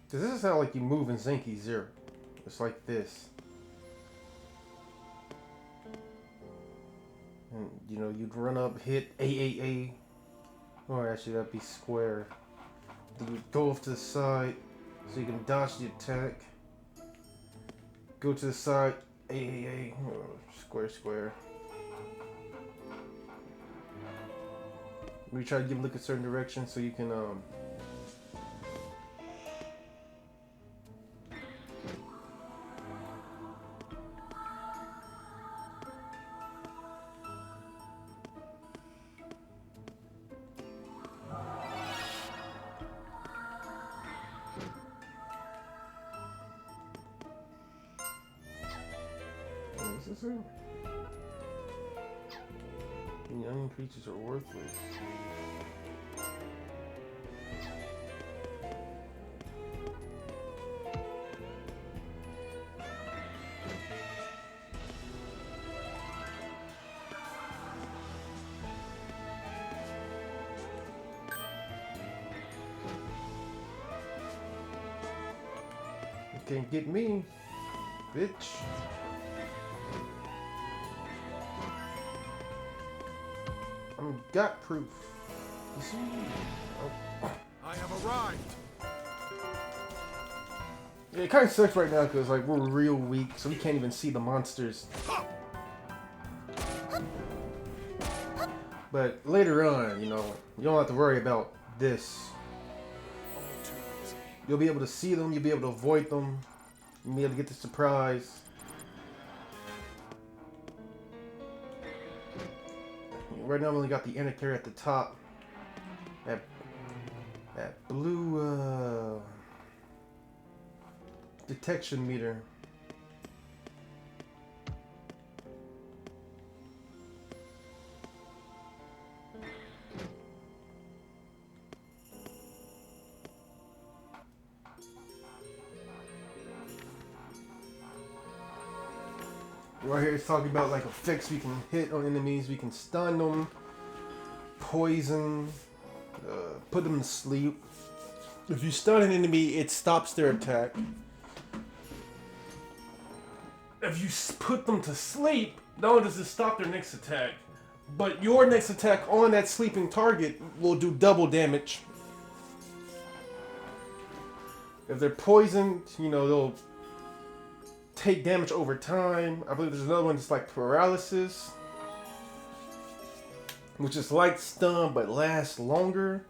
Does this sound like you move in Zenki Zero? It's like this. And you know, you'd run up, hit AAA. Or actually that'd be square. Then you'd go off to the side so you can dodge the attack. Go to the side, AAA, square, square. We try to give a look a certain direction so you can is this it? The onion creatures are worthless. You can't get me, bitch. I'm gut proof. You see? Oh.
I have arrived.
Yeah, it kind of sucks right now because like we're real weak, so we can't even see the monsters. But later on, you know, you don't have to worry about this. You'll be able to see them. You'll be able to avoid them. You'll be able to get the surprise. Right now, I've only got the indicator at the top. That blue detection meter. Right here, it's talking about like effects we can hit on enemies. We can stun them, poison, put them to sleep. If you stun an enemy, it stops their attack. If you put them to sleep, not only does it stop their next attack, but your next attack on that sleeping target will do double damage. If they're poisoned, you know, they'll take damage over time. I believe there's another one that's like paralysis, which is like stun but lasts longer.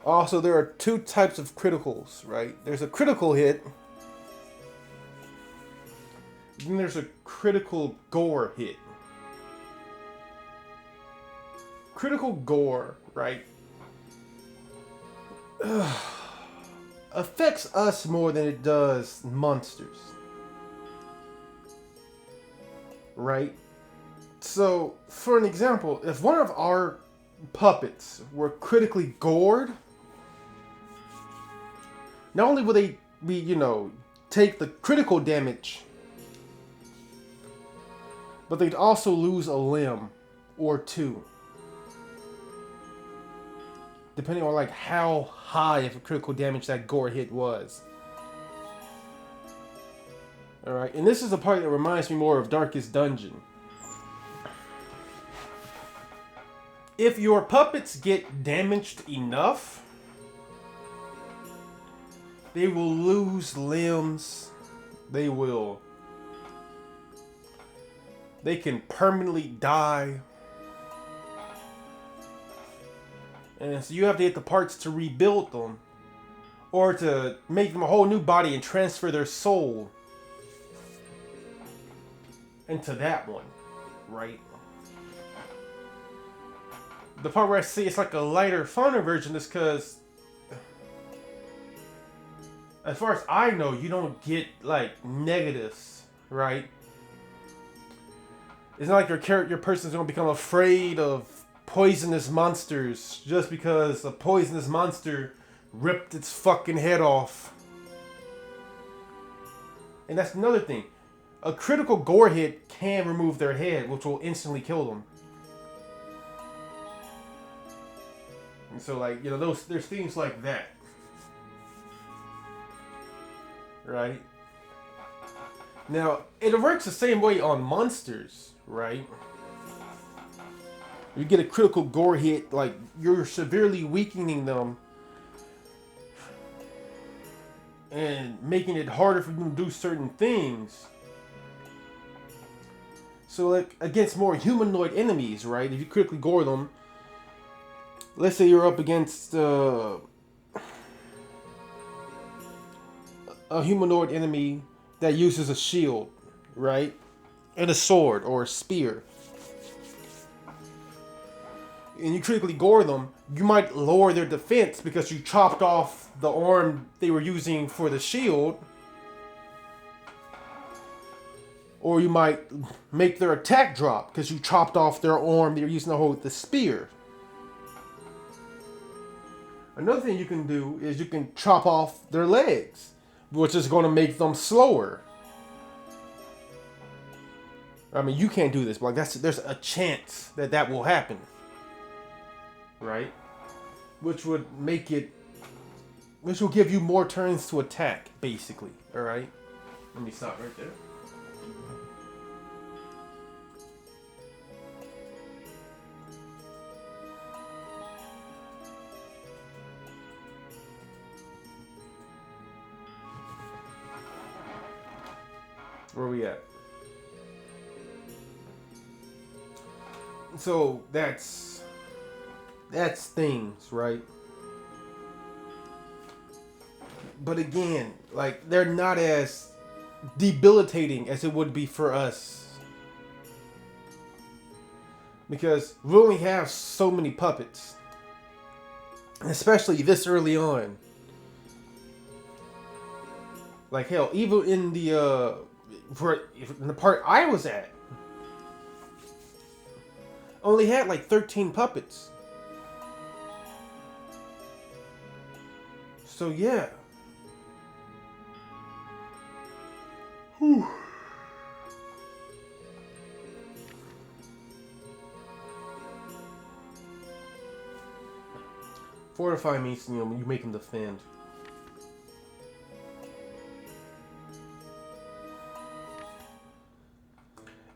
Also, there are two types of criticals, right? There's a critical hit. Then there's a critical gore hit. Critical gore, right? Affects us more than it does monsters. Right? So, for an example, if one of our puppets were critically gored, not only will they be, you know, take the critical damage, but they'd also lose a limb or two. Depending on like how high of a critical damage that gore hit was. Alright, and this is the part that reminds me more of Darkest Dungeon. if your puppets get damaged enough, they will lose limbs. They can permanently die. And so you have to get the parts to rebuild them, or to make them a whole new body and transfer their soul into that one, right? The part where I say it's like a lighter, funner version is because, as far as I know, you don't get like negatives, right? It's not like your person's gonna become afraid of poisonous monsters just because a poisonous monster ripped its fucking head off. And that's another thing. A critical gore hit can remove their head, which will instantly kill them. And so, like, you know, there's things like that. Right? Now, it works the same way on monsters, right? You get a critical gore hit, like, you're severely weakening them and making it harder for them to do certain things. So, like, against more humanoid enemies, right? If you critically gore them, let's say you're up against a humanoid enemy that uses a shield, right? And a sword or a spear. And you critically gore them, you might lower their defense because you chopped off the arm they were using for the shield. Or you might make their attack drop because you chopped off their arm they were using to hold the spear. Another thing you can do is you can chop off their legs, which is going to make them slower. I mean, you can't do this, but like there's a chance that will happen. Right? Which would which will give you more turns to attack, basically. Alright? Let me stop right there. Where are we at? So that's things, right? But again, like, they're not as debilitating as it would be for us. Because we only have so many puppets. Especially this early on. Like, hell, even in the part I was at, only had like 13 puppets. So yeah. Whew. Fortify means, you know, you make them defend.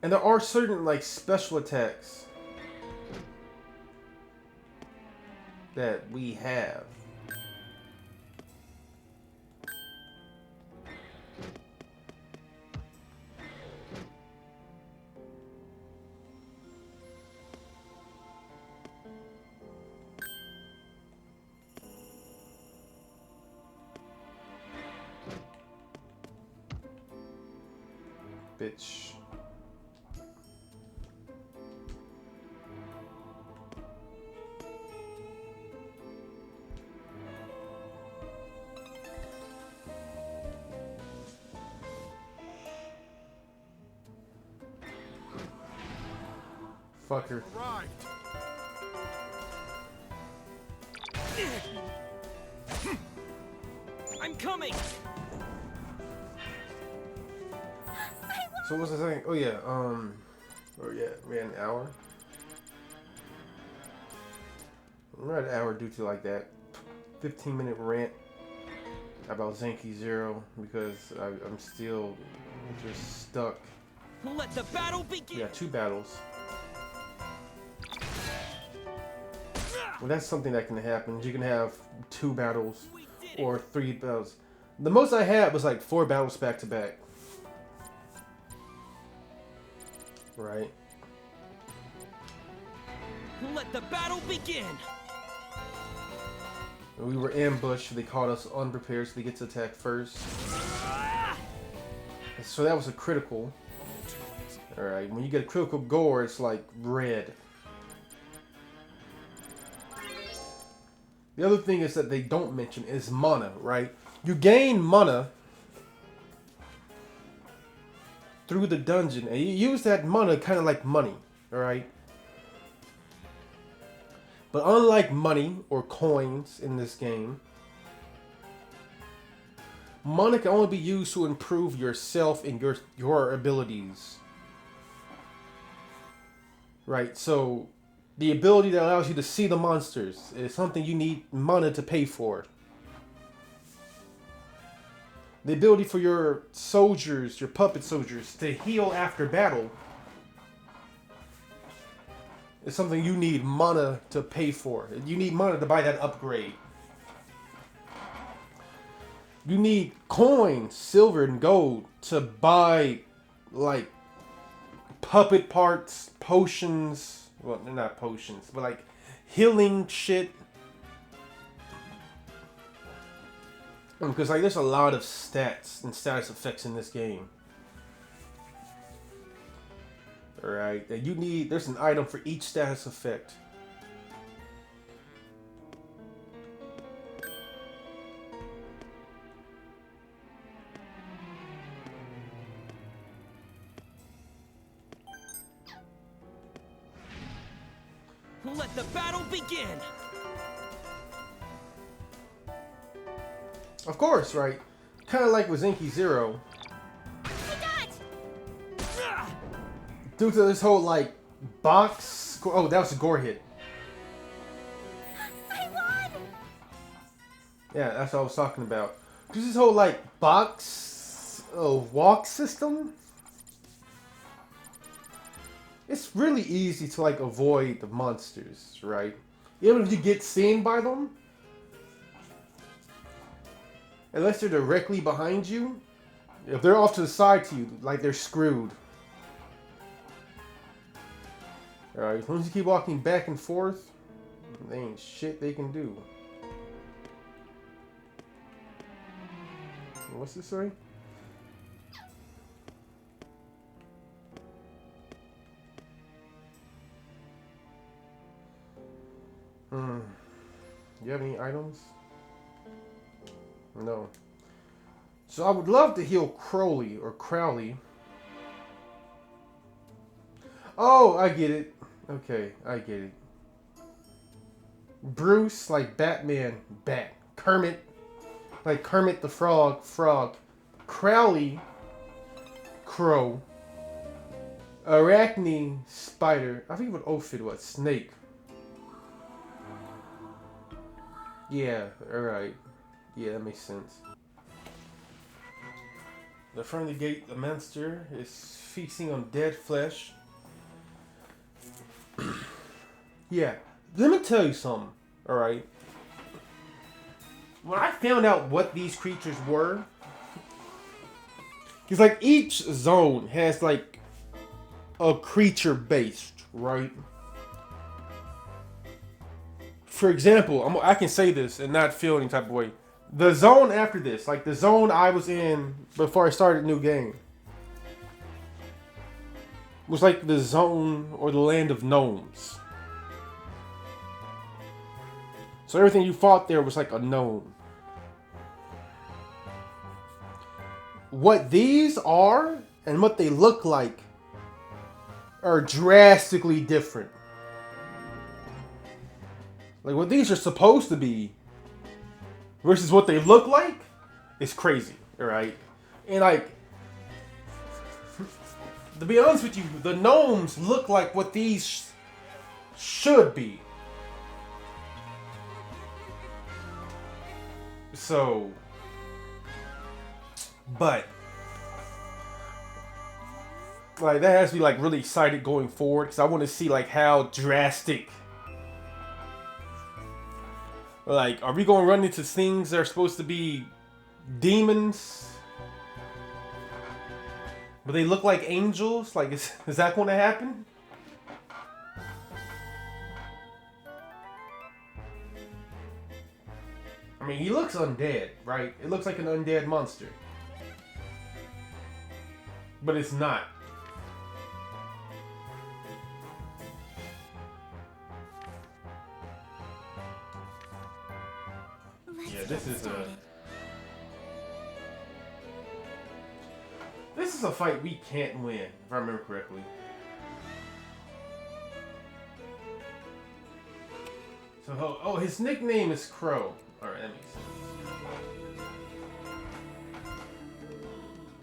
And there are certain, like, special attacks that we have. Bitch. Fucker.
I'm coming.
So what was I saying? Oh yeah, we had an hour. We're at an hour due to like that 15-minute rant about Zanki Zero because I'm still just stuck.
Let the battle begin.
Yeah, 2 battles. Well, that's something that can happen. You can have 2 battles or 3 battles. The most I had was like 4 battles back to back. Right.
Let the battle begin.
We were ambushed. They caught us unprepared, so they get to attack first. So that was a critical. Alright, when you get a critical gore, it's like red. The other thing is that they don't mention is mana, right? You gain mana through the dungeon, and you use that mana kind of like money, alright? But unlike money or coins in this game, mana can only be used to improve yourself and your abilities. Right, so the ability that allows you to see the monsters is something you need mana to pay for. The ability for your soldiers, your puppet soldiers, to heal after battle is something you need mana to pay for. You need mana to buy that upgrade. You need coins, silver and gold, to buy, like, puppet parts, potions. Well, they're not potions, but like healing shit. Because like there's a lot of stats and status effects in this game. Alright, and you need, there's an item for each status effect.
Let the battle begin.
Of course, right? Kind of like with Zinky Zero. Due to this whole like box. Oh, that was a gore hit.
I won!
Yeah, that's what I was talking about. Due to this whole like box walk system. It's really easy to like avoid the monsters, right? Even if you get seen by them, unless they're directly behind you, if they're off to the side to you, like they're screwed. Alright, as long as you keep walking back and forth, there ain't shit they can do. What's this say? You have any items? No. So I would love to heal Crowley or Crowley. Oh, I get it. Okay, I get it. Bruce, like Batman, Bat. Kermit, like Kermit the Frog, Frog. Crowley, Crow. Arachne, Spider. I think what Ophid was, Snake. Yeah, alright. Yeah, that makes sense. The front of the gate, the monster is feasting on dead flesh. Yeah, let me tell you something, alright? When I found out what these creatures were, because like each zone has like a creature based, right? For example, I can say this and not feel any type of way. The zone after this, like the zone I was in before I started a new game, was like the zone or the land of gnomes. So everything you fought there was like a gnome. What these are and what they look like are drastically different. Like what these are supposed to be versus what they look like is crazy, alright? And like, to be honest with you, the gnomes look like what these should be. So, but like that has me like really excited going forward because I want to see like how drastic Like, are we gonna run into things that are supposed to be demons? But they look like angels? Like, is that gonna happen? I mean, he looks undead, right? It looks like an undead monster. But it's not. Yeah, this is a fight we can't win, if I remember correctly. So, oh, his nickname is Crow. Alright, that makes sense.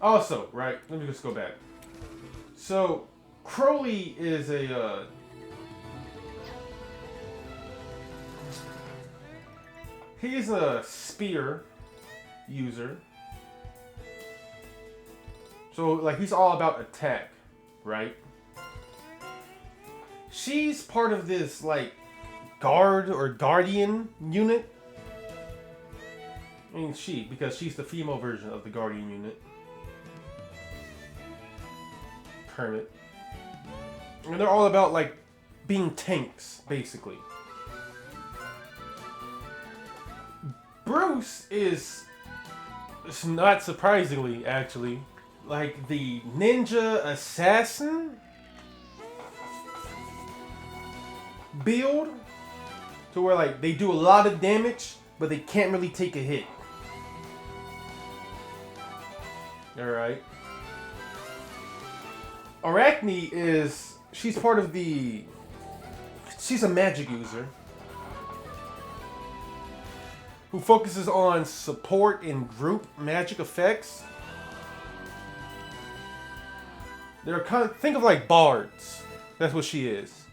Also, right, let me just go back. So, Crowley is a, he's a spear user. So, like, he's all about attack, right? She's part of this, like, guard or guardian unit. I mean, because she's the female version of the guardian unit. Hermit. And they're all about, like, being tanks, basically. Bruce is, not surprisingly, actually, like the ninja assassin build, to where like they do a lot of damage but they can't really take a hit. Alright. Arachne is, she's part of the, she's a magic user who focuses on support and group magic effects. They're kind of, think of like bards. That's what she is.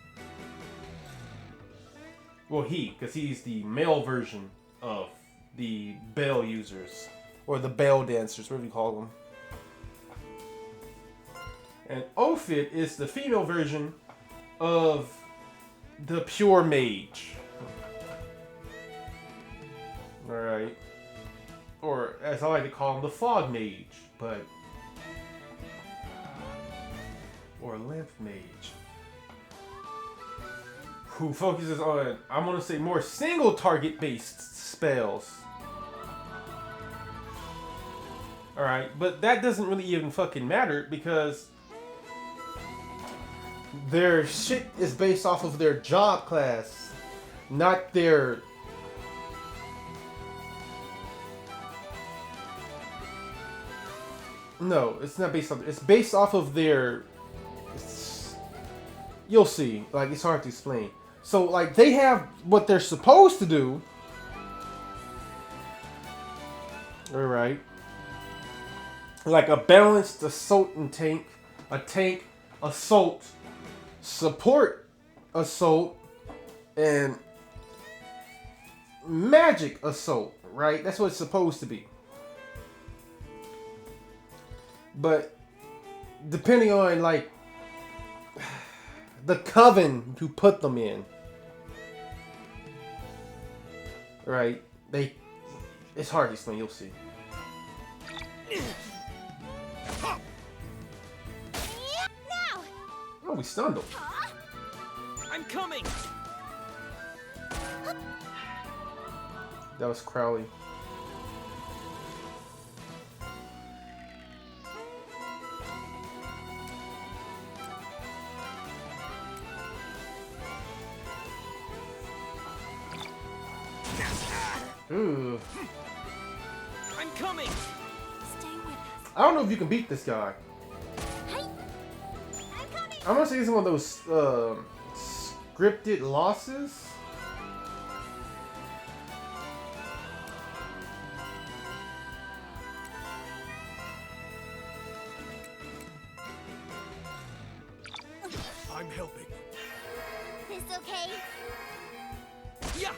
Well, because he's the male version of the bell users. Or the bell dancers, whatever you call them. And Ophit is the female version of the pure mage. Alright. Or, as I like to call him, the fog mage. But... or lymph mage, who focuses on, I'm gonna say, more single target based spells. Alright, but that doesn't really even fucking matter because their shit is based off of their job class, not their... No, it's not based off, it's based off of their... You'll see. Like, it's hard to explain. So, like, they have what they're supposed to do. Alright. Like a balanced assault and tank. A tank, assault, support, assault, and magic assault. Right? That's what it's supposed to be. But, depending on, like, the Coven who put them in. Right? It's hard to explain, you'll see.
Now.
Oh, we stunned him.
I'm coming.
That was Crowley. Ooh.
I'm coming.
Stay with us.
I don't know if you can beat this guy.
Hey. I'm coming.
I'm gonna say it's one of those scripted losses.
I'm helping.
This okay?
Yeah.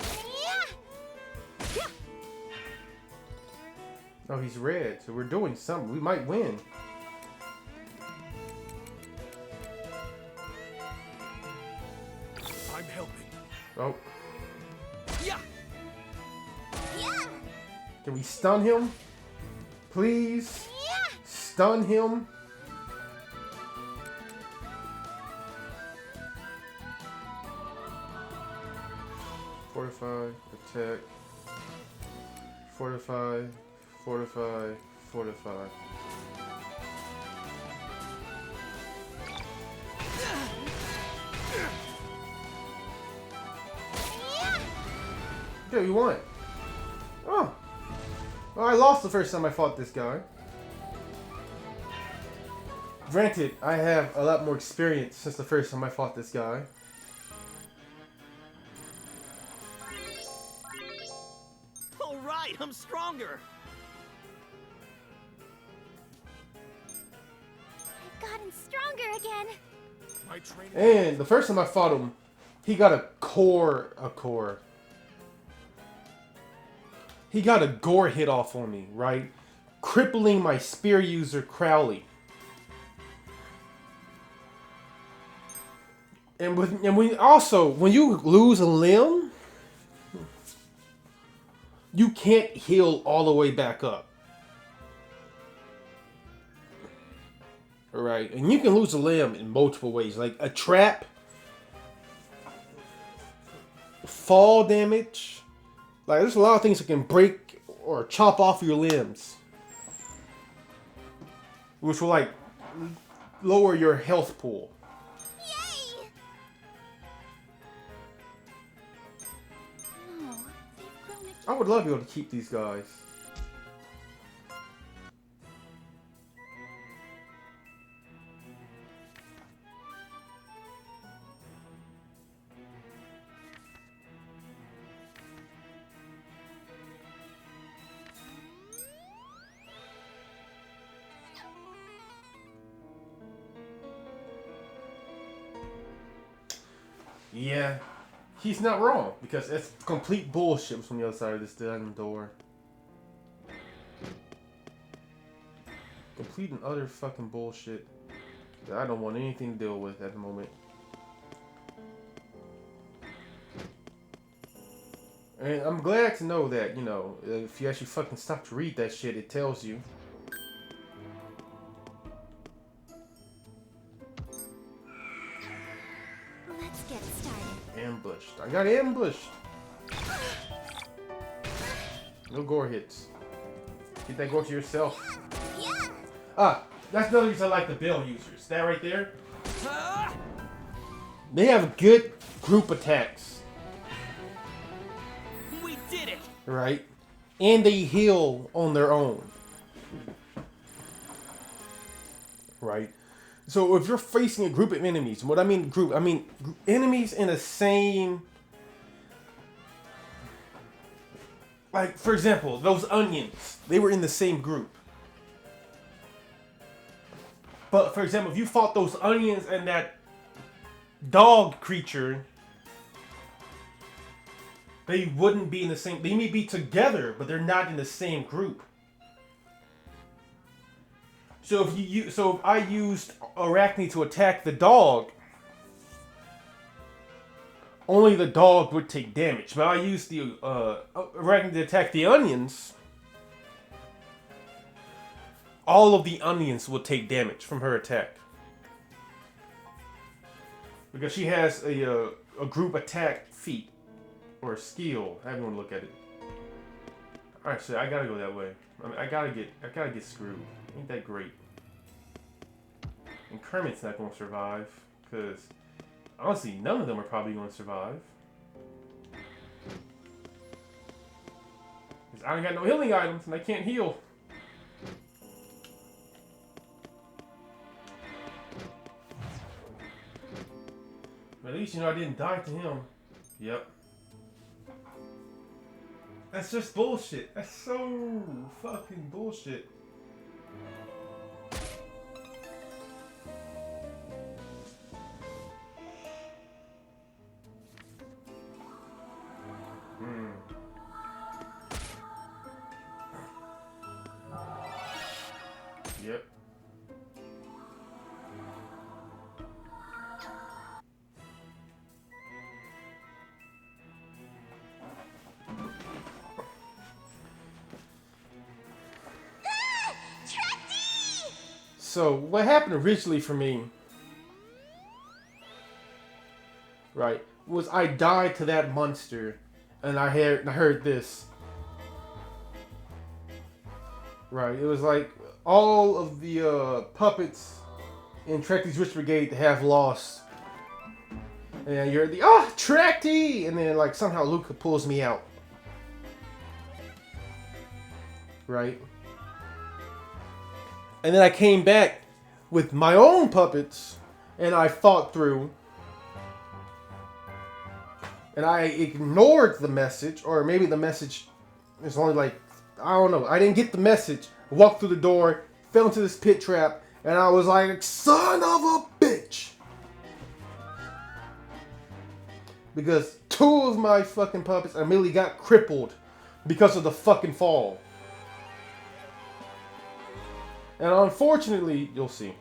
Yeah.
Oh, he's red, so we're doing something. We might win.
I'm helping.
Oh.
Yeah.
Yeah.
Can we stun him? Please?
Yeah.
Stun him? Fortify, attack. Fortify, fortify, fortify. Yeah, you won. Oh. Well, I lost the first time I fought this guy. Granted, I have a lot more experience since the first time I fought this guy.
All right, I'm stronger.
I've gotten stronger again.
My training.
And the first time I fought him, he got a core. He got a gore hit off on me, right? Crippling my spear user Crowley. And when you lose a limb, you can't heal all the way back up. Alright, and you can lose a limb in multiple ways, like a trap, fall damage. Like, there's a lot of things that can break or chop off your limbs, which will, like, lower your health pool.
Yay! No, they've grown
I would love to be able to keep these guys. Yeah, he's not wrong, because it's complete bullshit from the other side of this damn door. Complete and utter fucking bullshit that I don't want anything to deal with at the moment. And I'm glad to know that, you know, if you actually fucking stop to read that shit, it tells you.
Let's get started.
Ambushed. I got ambushed. No gore hits. Get that gore to yourself.
Yeah.
Ah, that's another reason I like the Bill users. That right there.
Ah!
They have good group attacks,
We did it.
right? And they heal on their own. Right? So if you're facing a group of enemies, what I mean group, I mean enemies in the same... Like, for example, those onions, they were in the same group. But, for example, if you fought those onions and that dog creature, they wouldn't be in the same... They may be together, but they're not in the same group. So if I used Arachne to attack the dog, only the dog would take damage. But I used the Arachne to attack the onions, all of the onions will take damage from her attack. Because she has a group attack feat. Or a skill. I want to look at it. Alright, so I gotta go that way. I mean, I gotta get screwed. Ain't that great. And Kermit's not gonna survive. Because honestly, none of them are probably gonna survive. Because I ain't got no healing items and I can't heal. But at least, you know, I didn't die to him. Yep. That's just bullshit. That's so fucking bullshit. Yep. So what happened originally for me, right, was I died to that monster, and I heard this. Right, it was like all of the puppets in Trekky's Witch Brigade have lost. And you're the Trekky, and then like somehow Luca pulls me out. Right? And then I came back with my own puppets, and I fought through. And I ignored the message, or maybe the message is only like, I don't know. I didn't get the message. I walked through the door, fell into this pit trap, and I was like, son of a bitch. Because two of my fucking puppets immediately got crippled because of the fucking fall. And unfortunately, you'll see.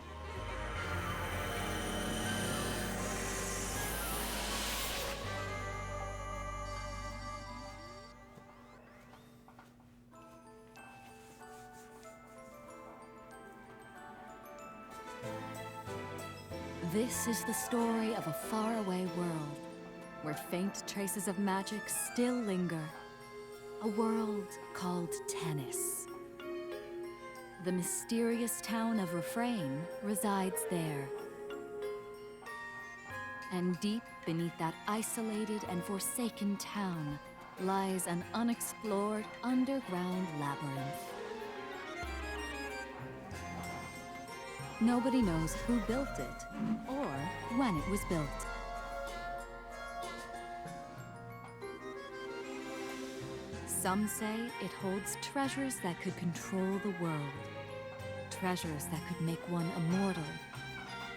This is the story of a faraway world, where faint traces of magic still linger. A world called Tennis. The mysterious town of Refrain resides there. And deep beneath that isolated and forsaken town lies an unexplored underground labyrinth. Nobody knows who built it, or when it was built. Some say it holds treasures that could control the world. Treasures that could make one immortal.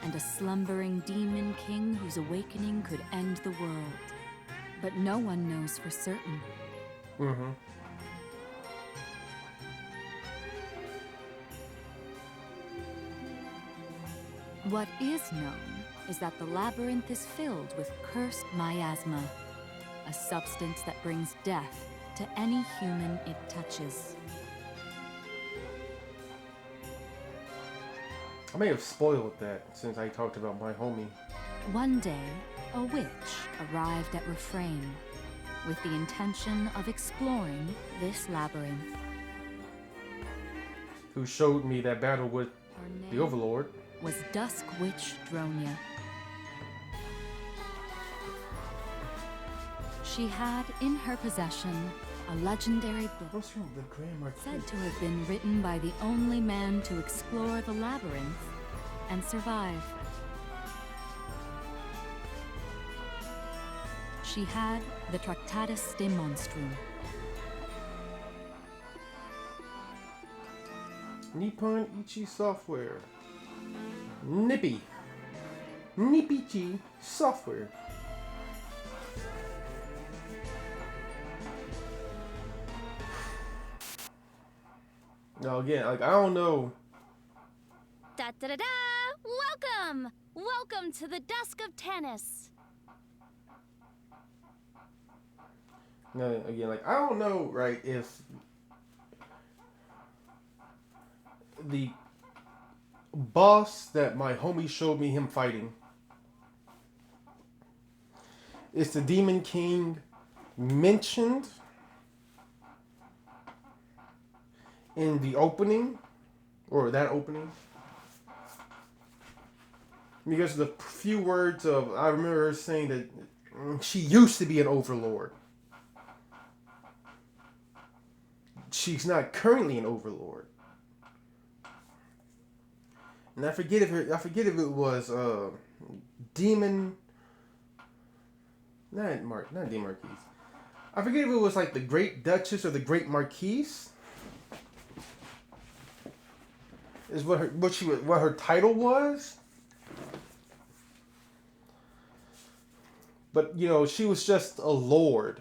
And a slumbering demon king whose awakening could end the world. But no one knows for certain.
Mm-hmm.
What is known is that the labyrinth is filled with cursed miasma, a substance that brings death to any human it touches.
I may have spoiled that since I talked about my homie.
One day, a witch arrived at Refrain with the intention of exploring this labyrinth.
Who showed me that battle with
Her
the
name
Overlord.
was Dusk Witch Dronia. She had in her possession a legendary book
What's wrong with the grammar?
said to have been written by the only man to explore the labyrinth and survive. She had the Tractatus de Monstrum.
Nippon Ichi Software. Nippichi Software. Now again, like I don't know.
Da da da da! Welcome! Welcome to the Dusk of Tennis.
Now again, like I don't know, right? If the boss that my homie showed me him fighting is the Demon King mentioned in the opening, or that opening, because of the few words of, I remember her saying that she used to be an overlord. She's not currently an overlord. And I forget if it was Demon, not Demon Marquise. I forget if it was like the Great Duchess or the Great Marquise. Is what her title was. But you know, she was just a lord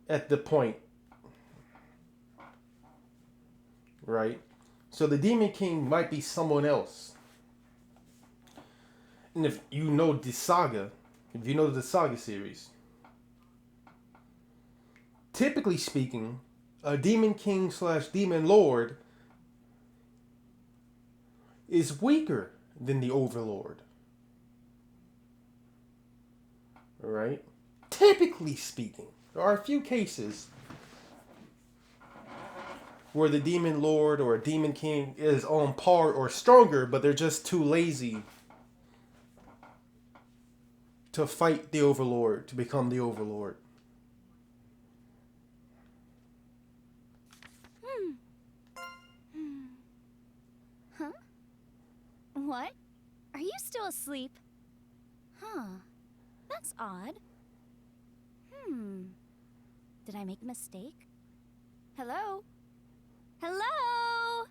at the point. Right? So the Demon King might be someone else. And if you know the saga, if you know the saga series, typically speaking, a Demon King / Demon Lord is weaker than the Overlord. Alright? Typically speaking, there are a few cases where the Demon Lord or a Demon King is on par or stronger, but they're just too lazy to fight the Overlord, to become the Overlord.
Huh? What? Are you still asleep? Huh. That's odd. Did I make a mistake? Hello? Hello?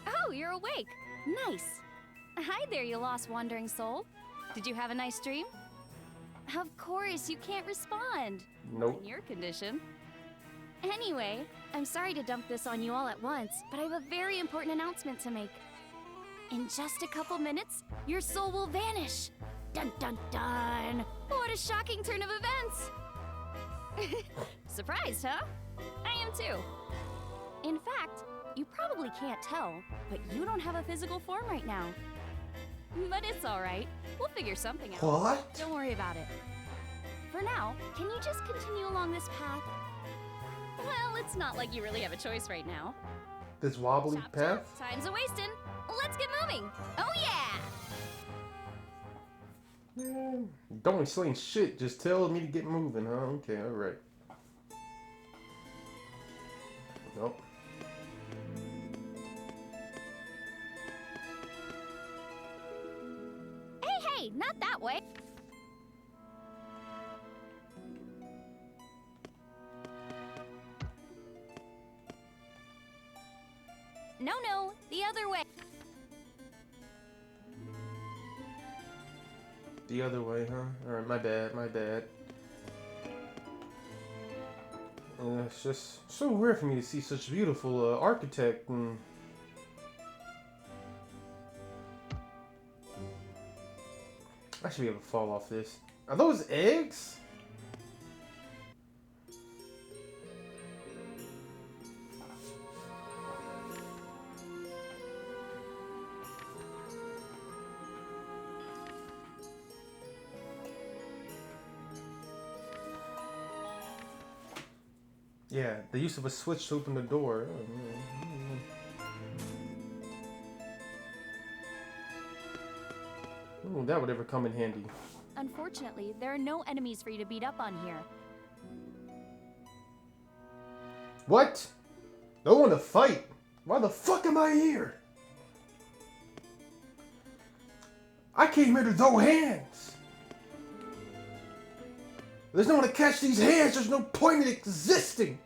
Oh, you're awake. Nice. Hi there, you lost wandering soul. Did you have a nice dream? Of course, you can't respond.
Nope.
In your condition. Anyway, I'm sorry to dump this on you all at once, but I have a very important announcement to make. In just a couple minutes, your soul will vanish. Dun dun dun! What a shocking turn of events! Surprised, huh? I am too. In fact, you probably can't tell, but you don't have a physical form right now. But it's alright. We'll figure something out.
What?
Don't worry about it. For now, can you just continue along this path? Well, it's not like you really have a choice right now.
This wobbly
Chop,
path?
chop. Time's a-wasting. Let's get moving. Oh yeah!
Don't explain shit, just tell me to get moving, huh? Okay, alright. Nope.
Hey, not that way. No, the other way.
The other way, huh? Alright, my bad. It's just so weird for me to see such beautiful architect and... I should be able to fall off this. Are those eggs? Yeah, the use of a switch to open the door. Ooh, that would ever come in handy.
Unfortunately, there are no enemies for you to beat up on here.
What? No one to fight? Why the fuck am I here? I came here to throw hands. There's no one to catch these hands. There's no point in existing.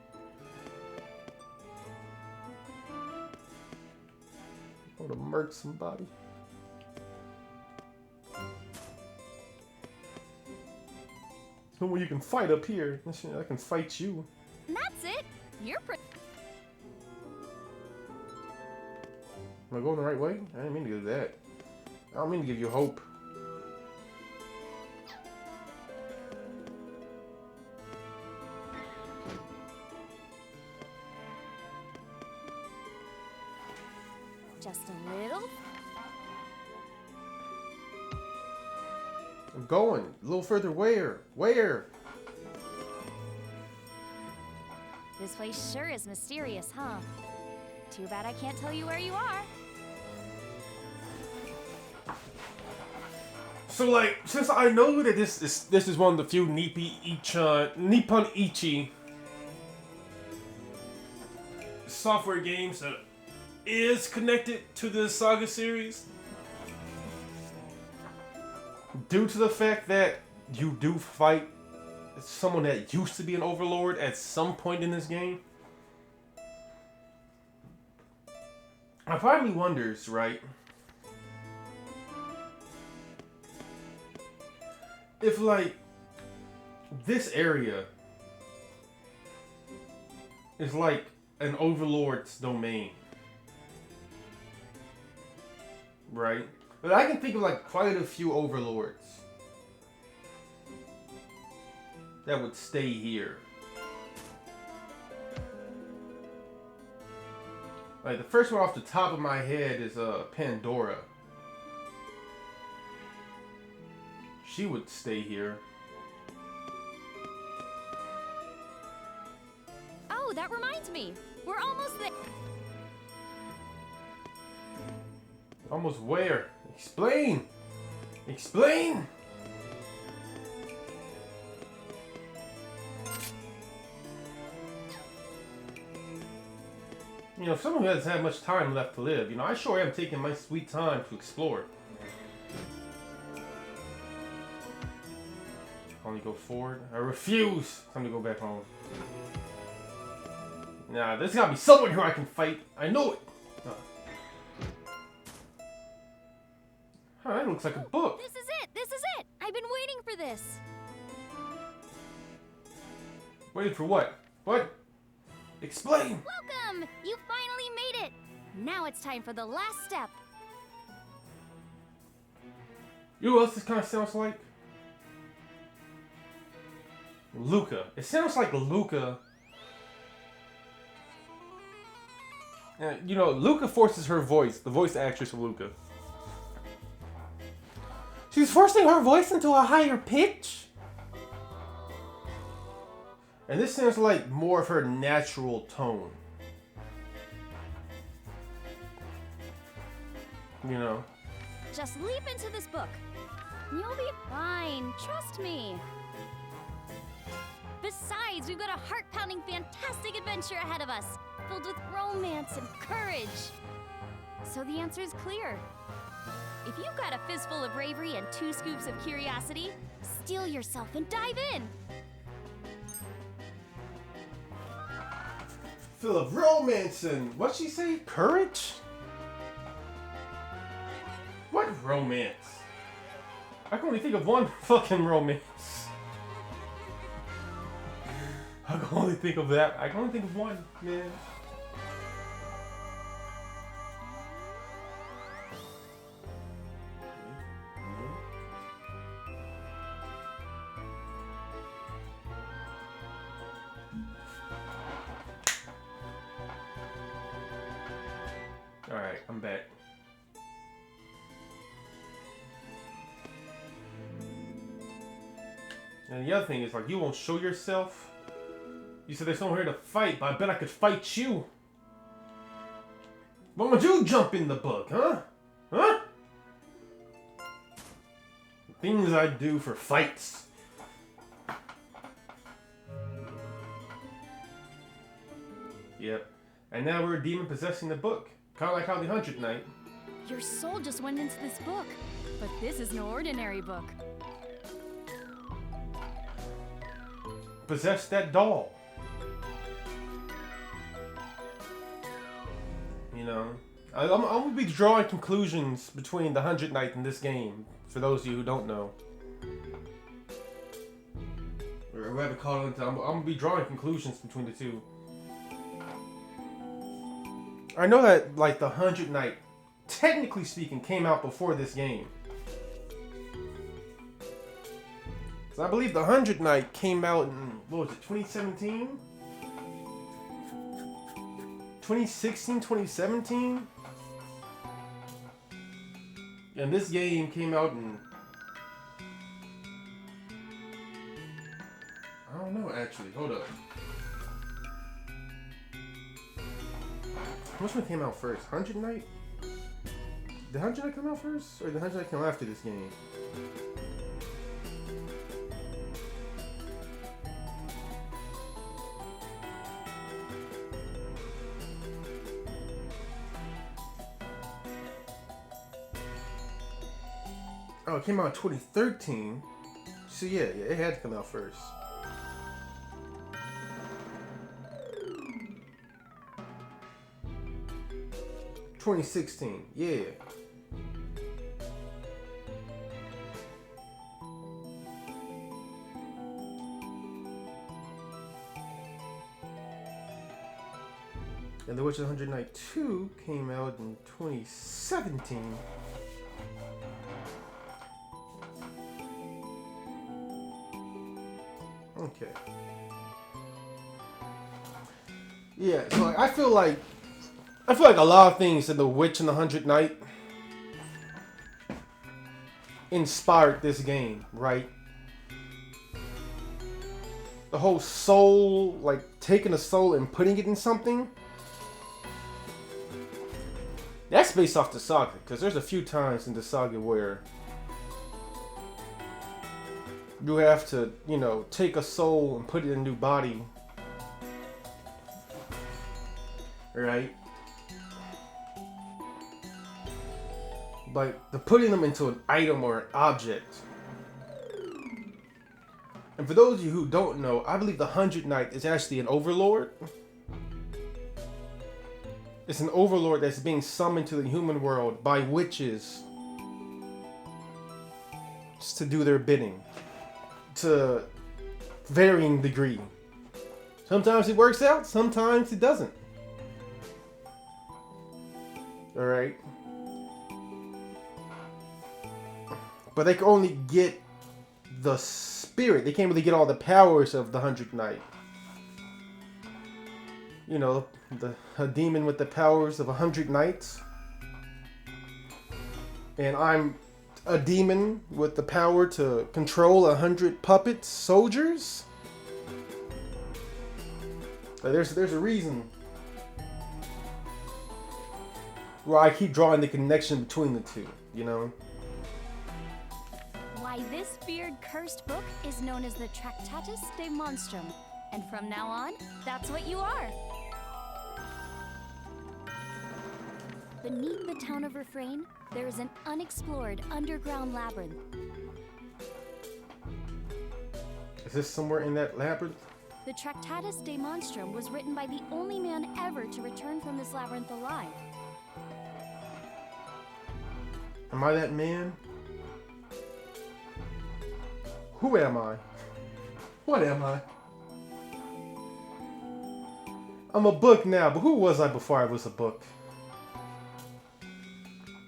I want to murk somebody. No one you can fight up here. I can fight you.
That's it. You're pretty.
Am I going the right way? I didn't mean to do that. I don't mean to give you hope.
Just a little.
I'm going. A little further. Where? Where?
This place sure is mysterious, huh? Too bad I can't tell you where you are.
So, like, since I know that this is one of the few Nippon Ichi software games that is connected to the Saga series, due to the fact that you do fight someone that used to be an overlord at some point in this game, I part of me wonders, right? If, like, this area is like an overlord's domain, right? But I can think of, like, quite a few overlords that would stay here. Like, the first one off the top of my head is Pandora. She would stay here.
Oh, that reminds me. We're almost there.
Almost where? Explain! Explain! You know, if someone who hasn't had much time left to live, you know, I sure am taking my sweet time to explore. Only go forward. I refuse! Time to go back home. Nah, there's gotta be someone here I can fight. I know it! Huh, that looks like a book.
This is it! This is it! I've been waiting for this.
Waiting for what? What? Explain!
Welcome! You finally made it! Now it's time for the last step.
You know what else this kind of sounds like? Luca. It sounds like Luca. You know, Luca forces her voice, the voice actress of Luca. She's forcing her voice into a higher pitch. And this sounds like more of her natural tone. You know.
Just leap into this book. You'll be fine, trust me. Besides, we've got a heart-pounding, fantastic adventure ahead of us, filled with romance and courage. So the answer is clear. If you've got a fistful of bravery and 2 scoops of curiosity, steel yourself and dive in.
Full of romance and, what'd she say? Courage? What romance? I can only think of one fucking romance. I can only think of that. I can only think of one, man. Alright, I'm back. And the other thing is, like, you won't show yourself. You said there's no one here to fight, but I bet I could fight you. What would you jump in the book, huh? Huh? Things I do for fights. Yep. And now we're a demon possessing the book. Kind of like how the 100th Night.
Your soul just went into this book, but this is no ordinary book.
Possess that doll. You know, I'm gonna be drawing conclusions between the 100th Night and this game. For those of you who don't know, or whatever call it, I'm gonna be drawing conclusions between the two. I know that, like, the 100th Night, technically speaking, came out before this game. Because I believe the 100th Night came out in, what was it, 2017? 2016, 2017? And this game came out in... I don't know, actually. Hold up. Which one came out first? 100th Night? Did 100th Night come out first? Or did 100th Night come after this game? Oh, it came out in 2013. So yeah, it had to come out first. $2016, yeah. And The Witcher 100 Night 2 came out in 2017. Okay. Yeah, so like, I feel like I feel like a lot of things in The Witch and the Hundred Knight inspired this game, right? The whole soul, like taking a soul and putting it in something. That's based off the saga, because there's a few times in the saga where you have to, you know, take a soul and put it in a new body. Right? But the putting them into an item or an object. And for those of you who don't know, I believe the Hundred Knight is actually an overlord. It's an overlord that's being summoned to the human world by witches just to do their bidding, to varying degree. Sometimes it works out, sometimes it doesn't. Alright? But they can only get the spirit. They can't really get all the powers of the Hundred Knight. You know, a demon with the powers of 100 knights. And I'm a demon with the power to control 100 puppet soldiers. But there's a reason where I keep drawing the connection between the two, you know?
Why this beard-cursed book is known as the Tractatus de Monstrum. And from now on, that's what you are. Beneath the town of Refrain, there is an unexplored underground labyrinth.
Is this somewhere in that labyrinth?
The Tractatus de Monstrum was written by the only man ever to return from this labyrinth alive.
Am I that man? Who am I? What am I? I'm a book now, but who was I before I was a book?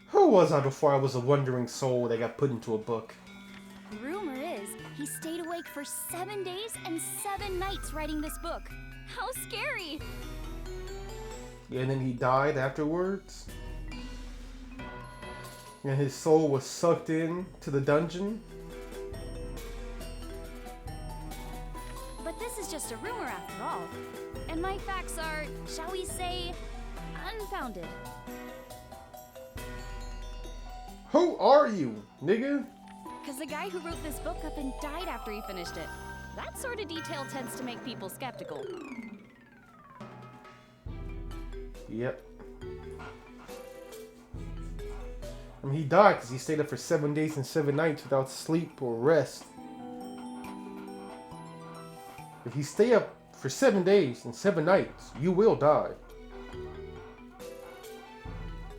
Who was I before I was a wandering soul that got put into a book?
Rumor is he stayed awake for 7 days and 7 nights writing this book. How scary!
And then he died afterwards? And his soul was sucked in to the dungeon?
But this is just a rumor after all. And my facts are, shall we say, unfounded.
Who are you, nigga?
Because the guy who wrote this book up and died after he finished it. That sort of detail tends to make people skeptical.
Yep. I mean, he died because he stayed up for 7 days and 7 nights without sleep or rest. If you stay up for 7 days and 7 nights, you will die.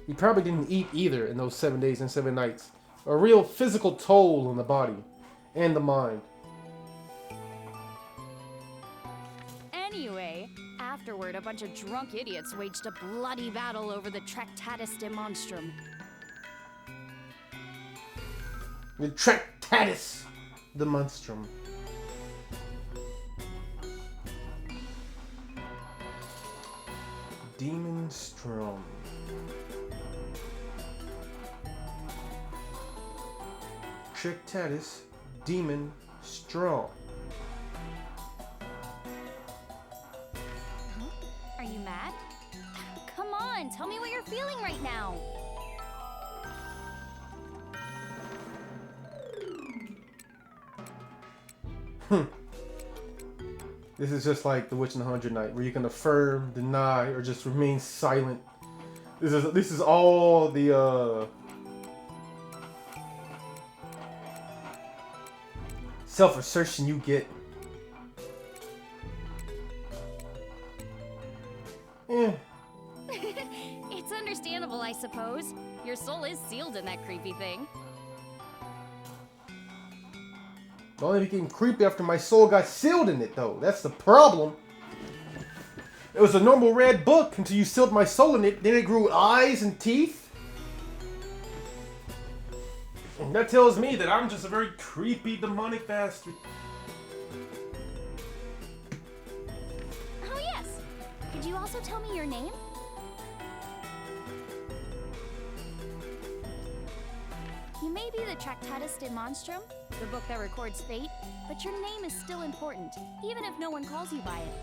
He probably didn't eat either in those 7 days and 7 nights. A real physical toll on the body and the mind.
Anyway, afterward, a bunch of drunk idiots waged a bloody battle over the Tractatus de Monstrum.
The Tractatus de Monstrum. Demon Strum. Tractatus Demon Strum.
Huh? Are you mad? Come on, tell me what you're feeling right now.
This is just like The Witch and the Hundred Knight, where you can affirm, deny, or just remain silent. This is all the self-assertion you get. Yeah.
It's understandable, I suppose. Your soul is sealed in that creepy thing.
It only became creepy after my soul got sealed in it, though. That's the problem. It was a normal red book until you sealed my soul in it. Then it grew eyes and teeth. And that tells me that I'm just a very creepy, demonic bastard.
Oh yes! Could you also tell me your name? You may be the Tractatus de Monstrum, the book that records fate, but your name is still important, even if no one calls you by it.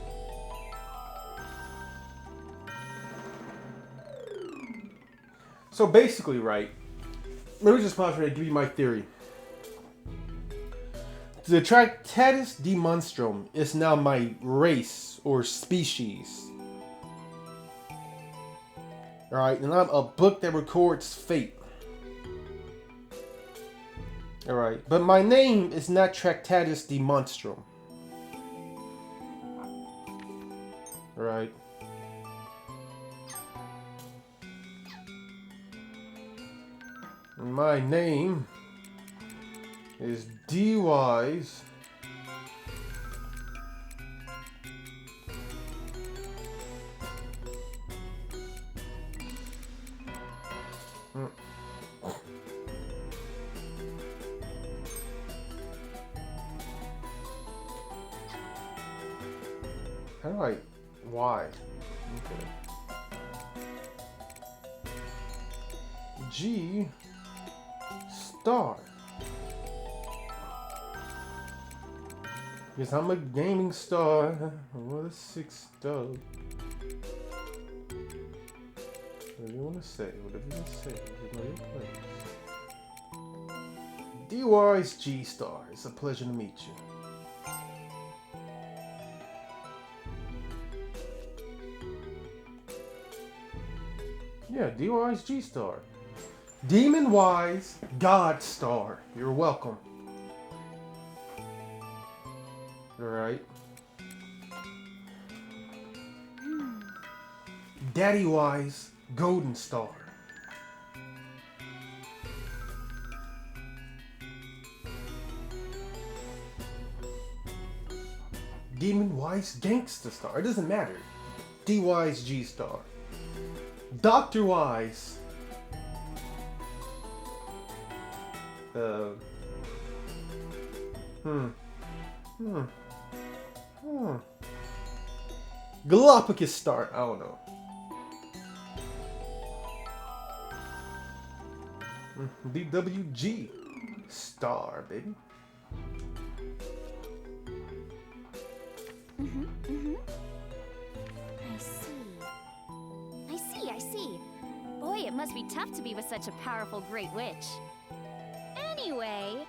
So basically, right, let me just pause for to give you my theory. The Tractatus de Monstrum is now my race or species. Alright, and I'm a book that records fate. Alright, but my name is not Tractatus de Monstrum. Alright. My name is D.W.G. How do I... Why? Okay. G... Star. Because I'm a gaming star. What a 6 star. Whatever you want to say. Whatever you want to say. You know your place. D.W.G. Star. It's a pleasure to meet you. Yeah, D.W.G. Star. Demon Wise God Star. You're welcome. Alright. Daddy Wise Golden Star. Demon Wise Gangsta Star. It doesn't matter. D.W.G. Star. Dr. Wise. Galapagos Star. I don't know. D.W.G. Star, baby.
I see. Boy, it must be tough to be with such a powerful great witch. Anyway...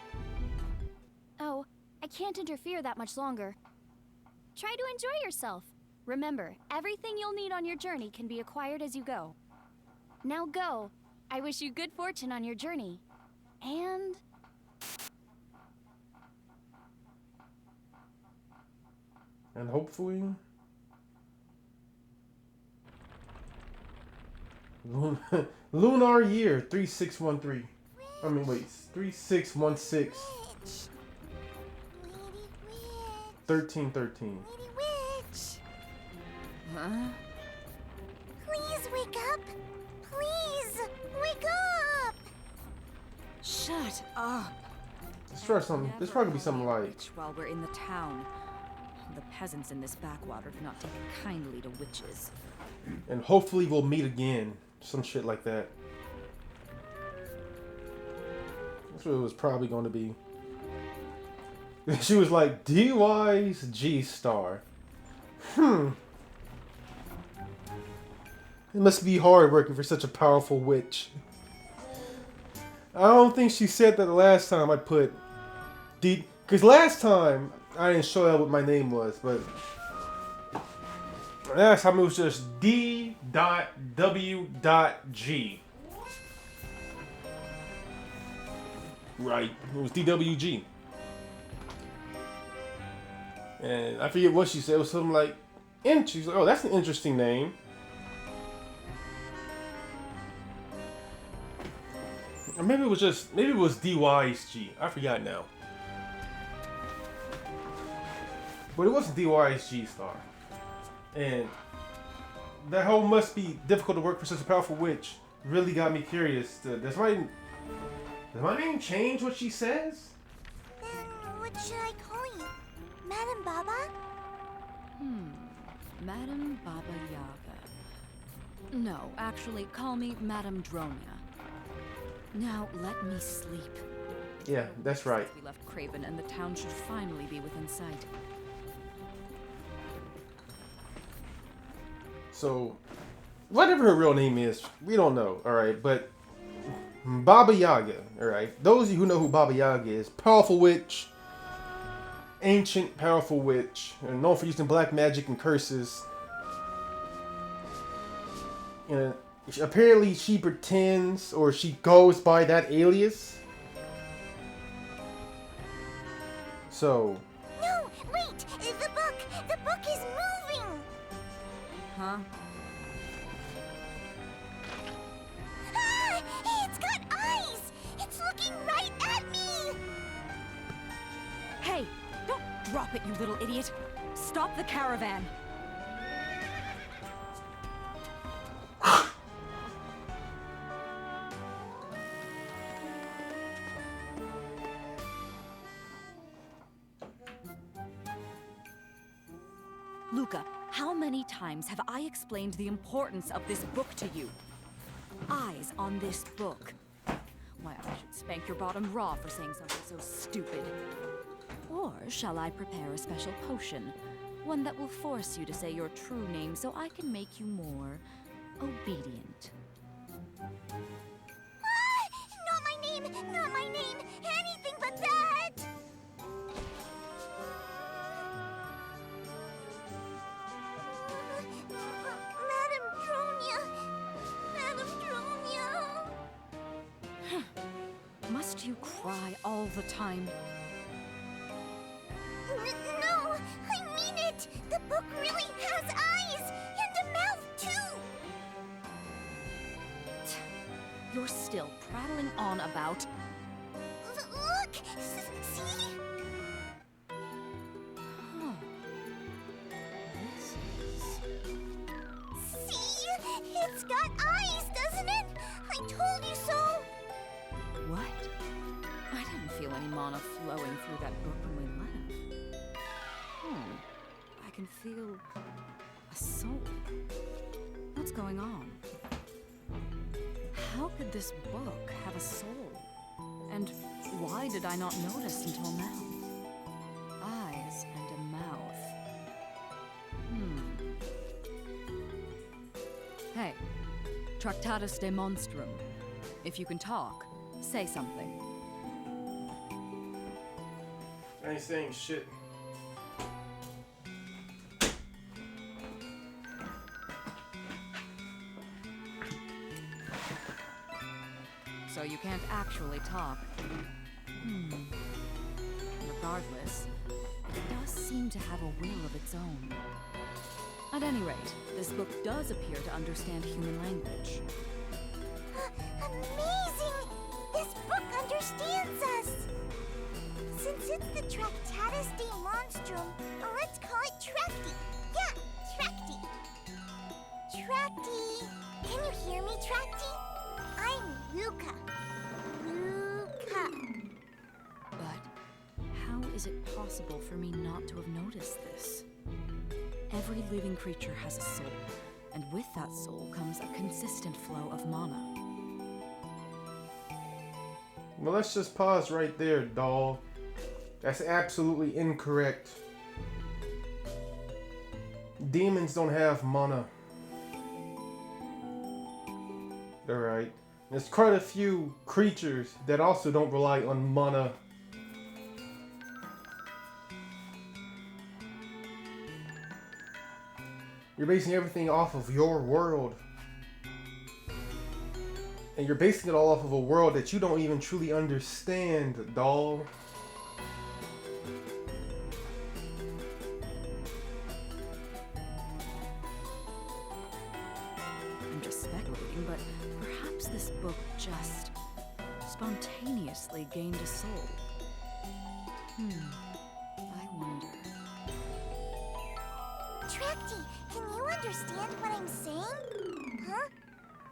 Oh, I can't interfere that much longer. Try to enjoy yourself. Remember, everything you'll need on your journey can be acquired as you go. Now go. I wish you good fortune on your journey. And...
And hopefully... Lunar year 3613. I mean, wait, 3616. 1313.
Lady Witch!
Huh?
Please wake up! Please wake up!
Shut up!
Let's try something. This probably be something like.
Witch while we're in the town. The peasants in this backwater do not take kindly to witches.
And hopefully we'll meet again. Some shit like that. That's what it was probably going to be. She was like, D.W.G. Star. It must be hard working for such a powerful witch. I don't think she said that the last time I put D... Because last time, I didn't show out what my name was, but... Last time it was just D.W.G. Right, it was D.W.G. And I forget what she said. It was something like, she's like, oh, that's an interesting name. Or maybe it was D.W.G. I forgot now. But it wasn't D.W.G. Star. And that whole must be difficult to work for such a powerful witch really got me curious. Does my name change what she says?
Then what should I call you? Madam Baba?
Madam Baba Yaga. No, actually, call me Madam Dronia.
Now let me sleep.
Yeah, that's right.
We left Craven, and the town should finally be within sight.
So, whatever her real name is, we don't know, alright? But Baba Yaga, alright? Those of you who know who Baba Yaga is, powerful witch, ancient powerful witch, and known for using black magic and curses. And apparently she pretends, or she goes by that alias. So...
No, wait! The book is moving!
Huh?
Ah! It's got eyes! It's looking right at me!
Hey! Don't drop it, you little idiot! Stop the caravan! Luca, how many times have I explained the importance of this book to you? Eyes on this book. Why, I should spank your bottom raw for saying something so stupid. Or shall I prepare a special potion? One that will force you to say your true name so I can make you more obedient.
Ah! Not my name! Not my name! Anything but that! Madam Dronia! Madam Dronia!
Must you cry all the time?
No! I mean it! The book really has eyes! And a mouth, too!
You're still prattling on about...
Look! See?
Huh. This is...
See? It's got eyes, doesn't it? I told you so!
What? I didn't feel any mana flowing through that book when we left. I can feel a soul. What's going on? How could this book have a soul? And why did I not notice until now? Eyes and a mouth. Hey, Tractatus de Monstrum. If you can talk, say something.
I ain't saying shit.
So you can't actually talk. Regardless, it does seem to have a will of its own. At any rate, this book does appear to understand human language.
Amazing! This book understands us! Since it's the Tractatus de Monstrum, let's call it Tracti. Yeah, Tracti. Tracti. Can you hear me, Tracti? I'm Luca. Luca.
But how is it possible for me not to have noticed this? Every living creature has a soul, and with that soul comes a consistent flow of mana.
Well, let's just pause right there, doll. That's absolutely incorrect. Demons don't have mana. Alright. There's quite a few creatures that also don't rely on mana. You're basing everything off of your world. And you're basing it all off of a world that you don't even truly understand, doll.
I'm just speculating, but perhaps this book just spontaneously gained a soul. I wonder.
Tracti, can you understand what I'm saying? Huh?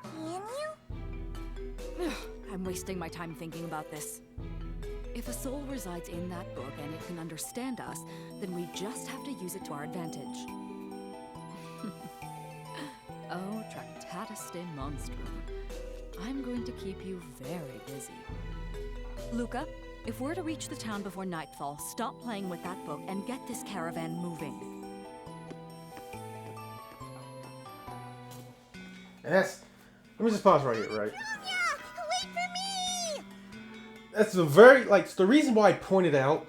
Can you?
I'm wasting my time thinking about this. If a soul resides in that book and it can understand us, then we just have to use it to our advantage. Oh, Tractatus de Monstrum. I'm going to keep you very busy. Luca, if we're to reach the town before nightfall, stop playing with that book and get this caravan moving.
And that's... Let me just pause right here, right?
Sonia, wait for me!
That's a very... Like, the reason why I pointed out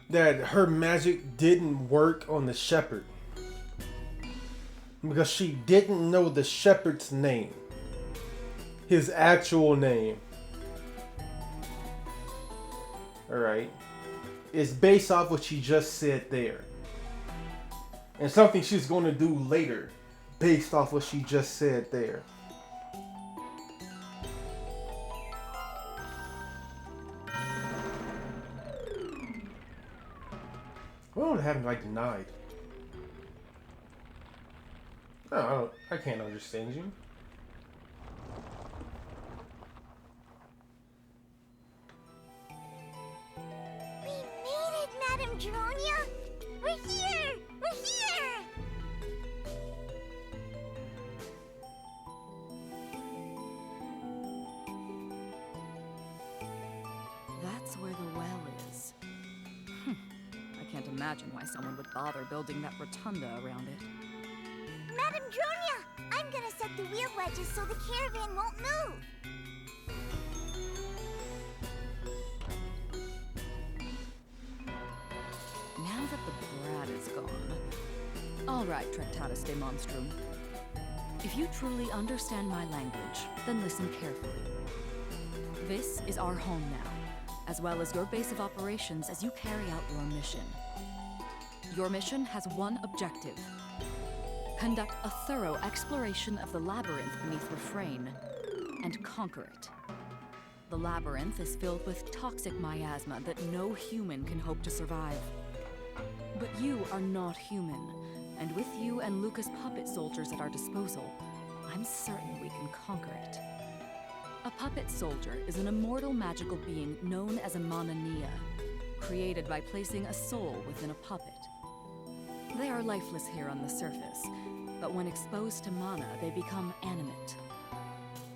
that her magic didn't work on the shepherd. Because she didn't know the shepherd's name. His actual name. Alright. It's based off what she just said there. And something she's going to do later. Based off what she just said there. What would happen if I denied? No, I can't understand you.
We made it, Madame Dronia! We're here! We're here!
That's where the well is. I can't imagine why someone would bother building that rotunda around it.
Madame Dronia! I'm gonna set the wheel wedges so the caravan won't move!
Now that the brat is gone... All right, Tractatus de Monstrum. If you truly understand my language, then listen carefully. This is our home now, as well as your base of operations as you carry out your mission. Your mission has one objective. Conduct a thorough exploration of the labyrinth beneath Refrain, and conquer it. The labyrinth is filled with toxic miasma that no human can hope to survive. But you are not human, and with you and Luca's puppet soldiers at our disposal, I'm certain we can conquer it. A puppet soldier is an immortal magical being known as a manania, created by placing a soul within a puppet. They are lifeless here on the surface, but when exposed to mana, they become animate.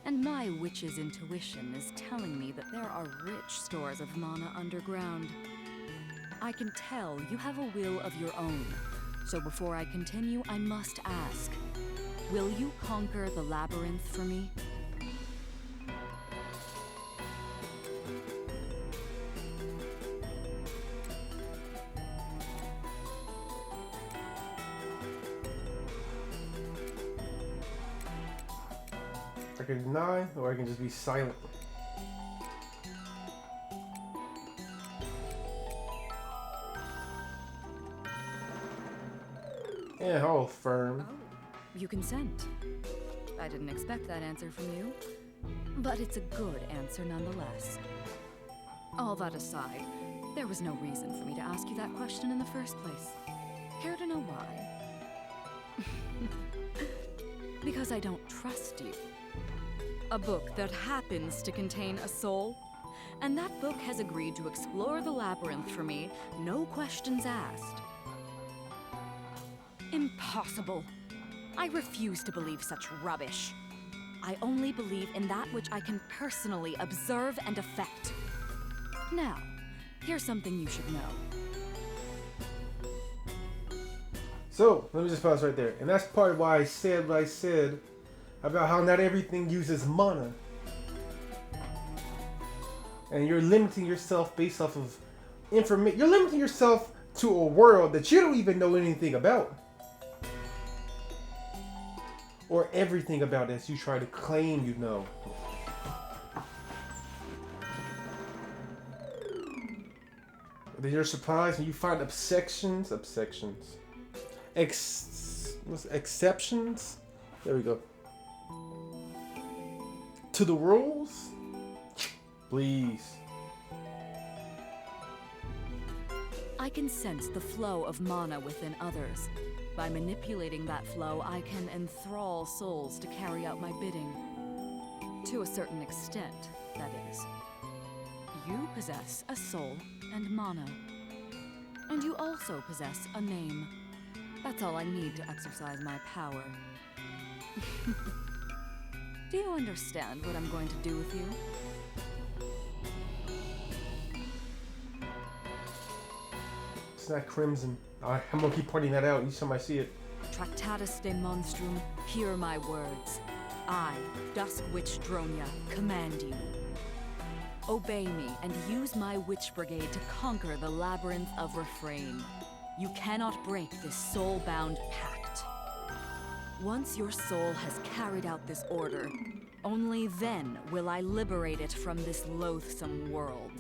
And my witch's intuition is telling me that there are rich stores of mana underground. I can tell you have a will of your own, so before I continue, I must ask, will you conquer the labyrinth for me?
I can deny, or I can just be silent. Yeah, hold firm.
Oh, you consent. I didn't expect that answer from you, but it's a good answer nonetheless. All that aside, there was no reason for me to ask you that question in the first place. Care to know why? Because I don't trust you. A book that happens to contain a soul, and that book has agreed to explore the labyrinth for me, no questions asked. Impossible. I refuse to believe such rubbish. I only believe in that which I can personally observe and affect. Now, here's something you should know.
So, let me just pause right there. And that's part of why I said what I said about how not everything uses mana. And you're limiting yourself based off of information. You're limiting yourself to a world that you don't even know anything about. Or everything about as you try to claim you know. Then you're surprised when you find exceptions. Exceptions? There we go. To the rules? Please.
I can sense the flow of mana within others. By manipulating that flow, I can enthrall souls to carry out my bidding. To a certain extent, that is. You possess a soul and mana. And you also possess a name. That's all I need to exercise my power. Do you understand what I'm going to do with you?
It's not crimson. I'm gonna keep pointing that out each time I see it.
Tractatus de monstrum, hear my words. I, Dusk Witch Dronia, command you. Obey me and use my witch brigade to conquer the Labyrinth of Refrain. You cannot break this soul-bound pact. Once your soul has carried out this order, only then will I liberate it from this loathsome world.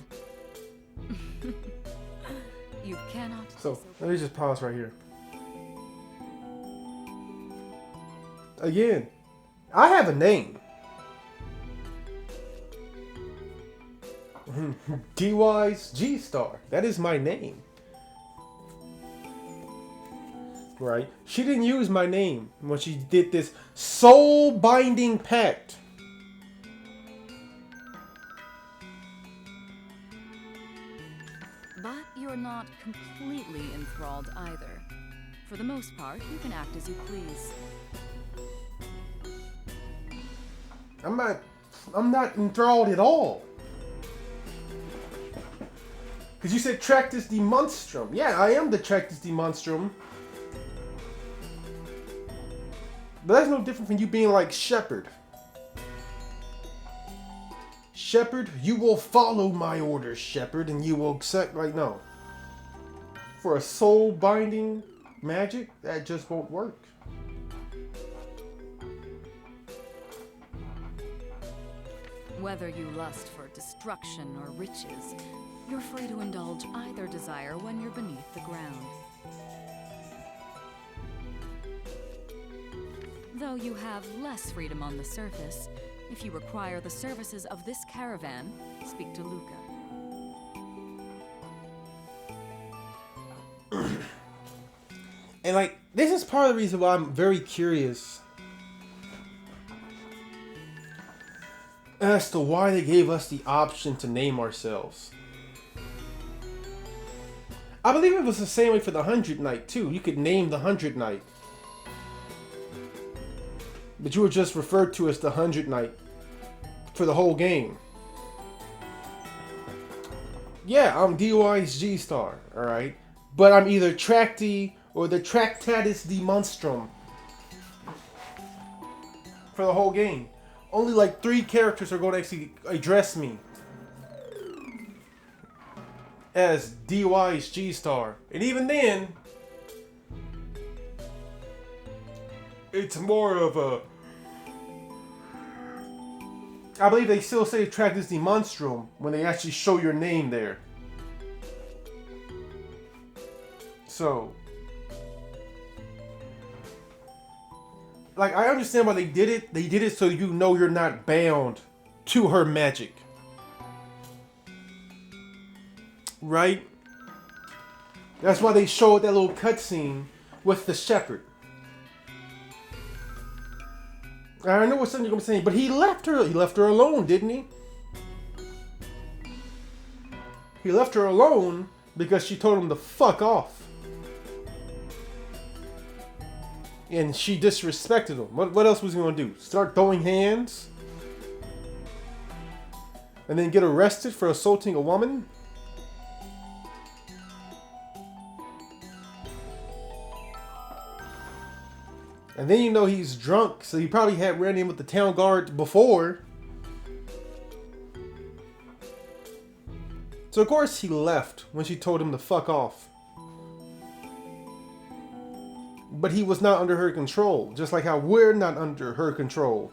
You cannot.
So, let me just pause right here. Again, I have a name. D.W.G. That is my name. Right? She didn't use my name when she did this soul-binding pact.
But you're not completely enthralled either. For the most part, you can act as you please.
I'm not enthralled at all. Because you said Tractus de Monstrum. Yeah, I am the Tractus de Monstrum. But that's no different from you being like Shepherd. Shepherd, you will follow my orders, Shepherd, and you will accept, like, no. For a soul binding magic, that just won't work.
Whether you lust for destruction or riches, you're free to indulge either desire when you're beneath the ground. Though you have less freedom on the surface, if you require the services of this caravan, speak to Luca.
And like, this is part of the reason why I'm very curious as to why they gave us the option to name ourselves. I believe it was the same way for the 100 Knight too. You could name the 100 Knight. But you were just referred to as the 100 Knight for the whole game. Yeah, I'm D.W.G. alright? But I'm either Tracti or the Tractatus de Monstrum for the whole game. Only like 3 characters are going to actually address me as D.W.G. And even then, it's more of a... I believe they still say Tractus de Monstrum when they actually show your name there. So, like, I understand why they did it. They did it so you know you're not bound to her magic. Right? That's why they showed that little cutscene with the shepherd. I know what something you're gonna be saying, but he left her. He left her alone, didn't he? He left her alone because she told him to fuck off. And she disrespected him. What else was he gonna do? Start throwing hands? And then get arrested for assaulting a woman? And then you know he's drunk, so he probably had ran in with the town guard before. So of course he left when she told him to fuck off. But he was not under her control, just like how we're not under her control.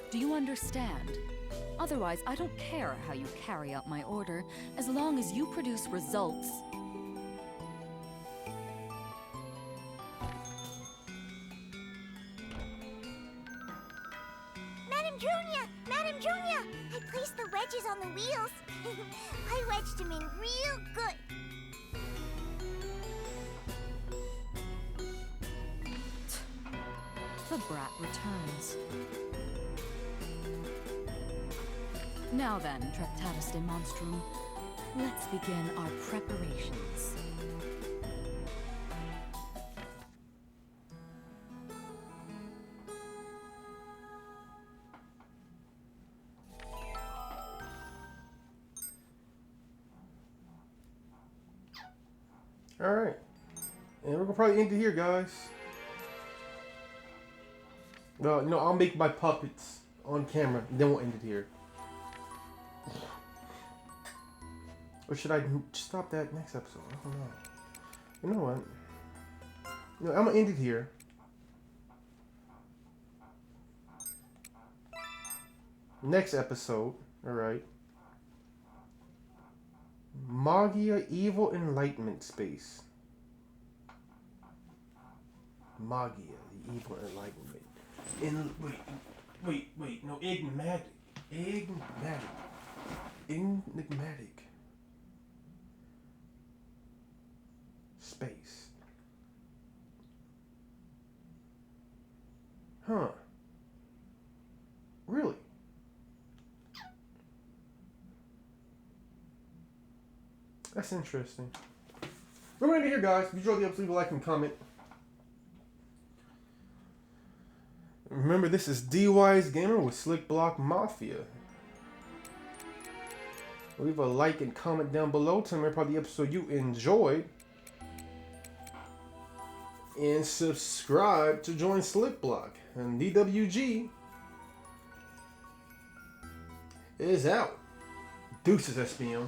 Do you understand? Otherwise, I don't care how you carry out my order, as long as you produce results.
Madame Dronia! Madame Dronia! I placed the wedges on the wheels. I wedged them in real good.
The brat returns. Now then, Tractatus de Monstrum, let's begin our preparations.
Alright. And we're gonna probably end it here, guys. Well, you know, I'll make my puppets on camera, and then we'll end it here. Or should I stop that next episode? I don't know. You know what? You know, I'm gonna end it here. Next episode, alright. Magia Evil Enlightenment Space. Magia, the Evil Enlightenment. Wait, no, enigmatic. Enigmatic. Space. Huh. Really? That's interesting. We're going to end it here, guys. If you enjoyed the episode, leave a like and comment. Remember, this is D.W.G Gamer with Slick Block Mafia. Leave a like and comment down below. Tell me about the episode you enjoyed. And subscribe to join Slick Block. And D.W.G is out. Deuces, SPM.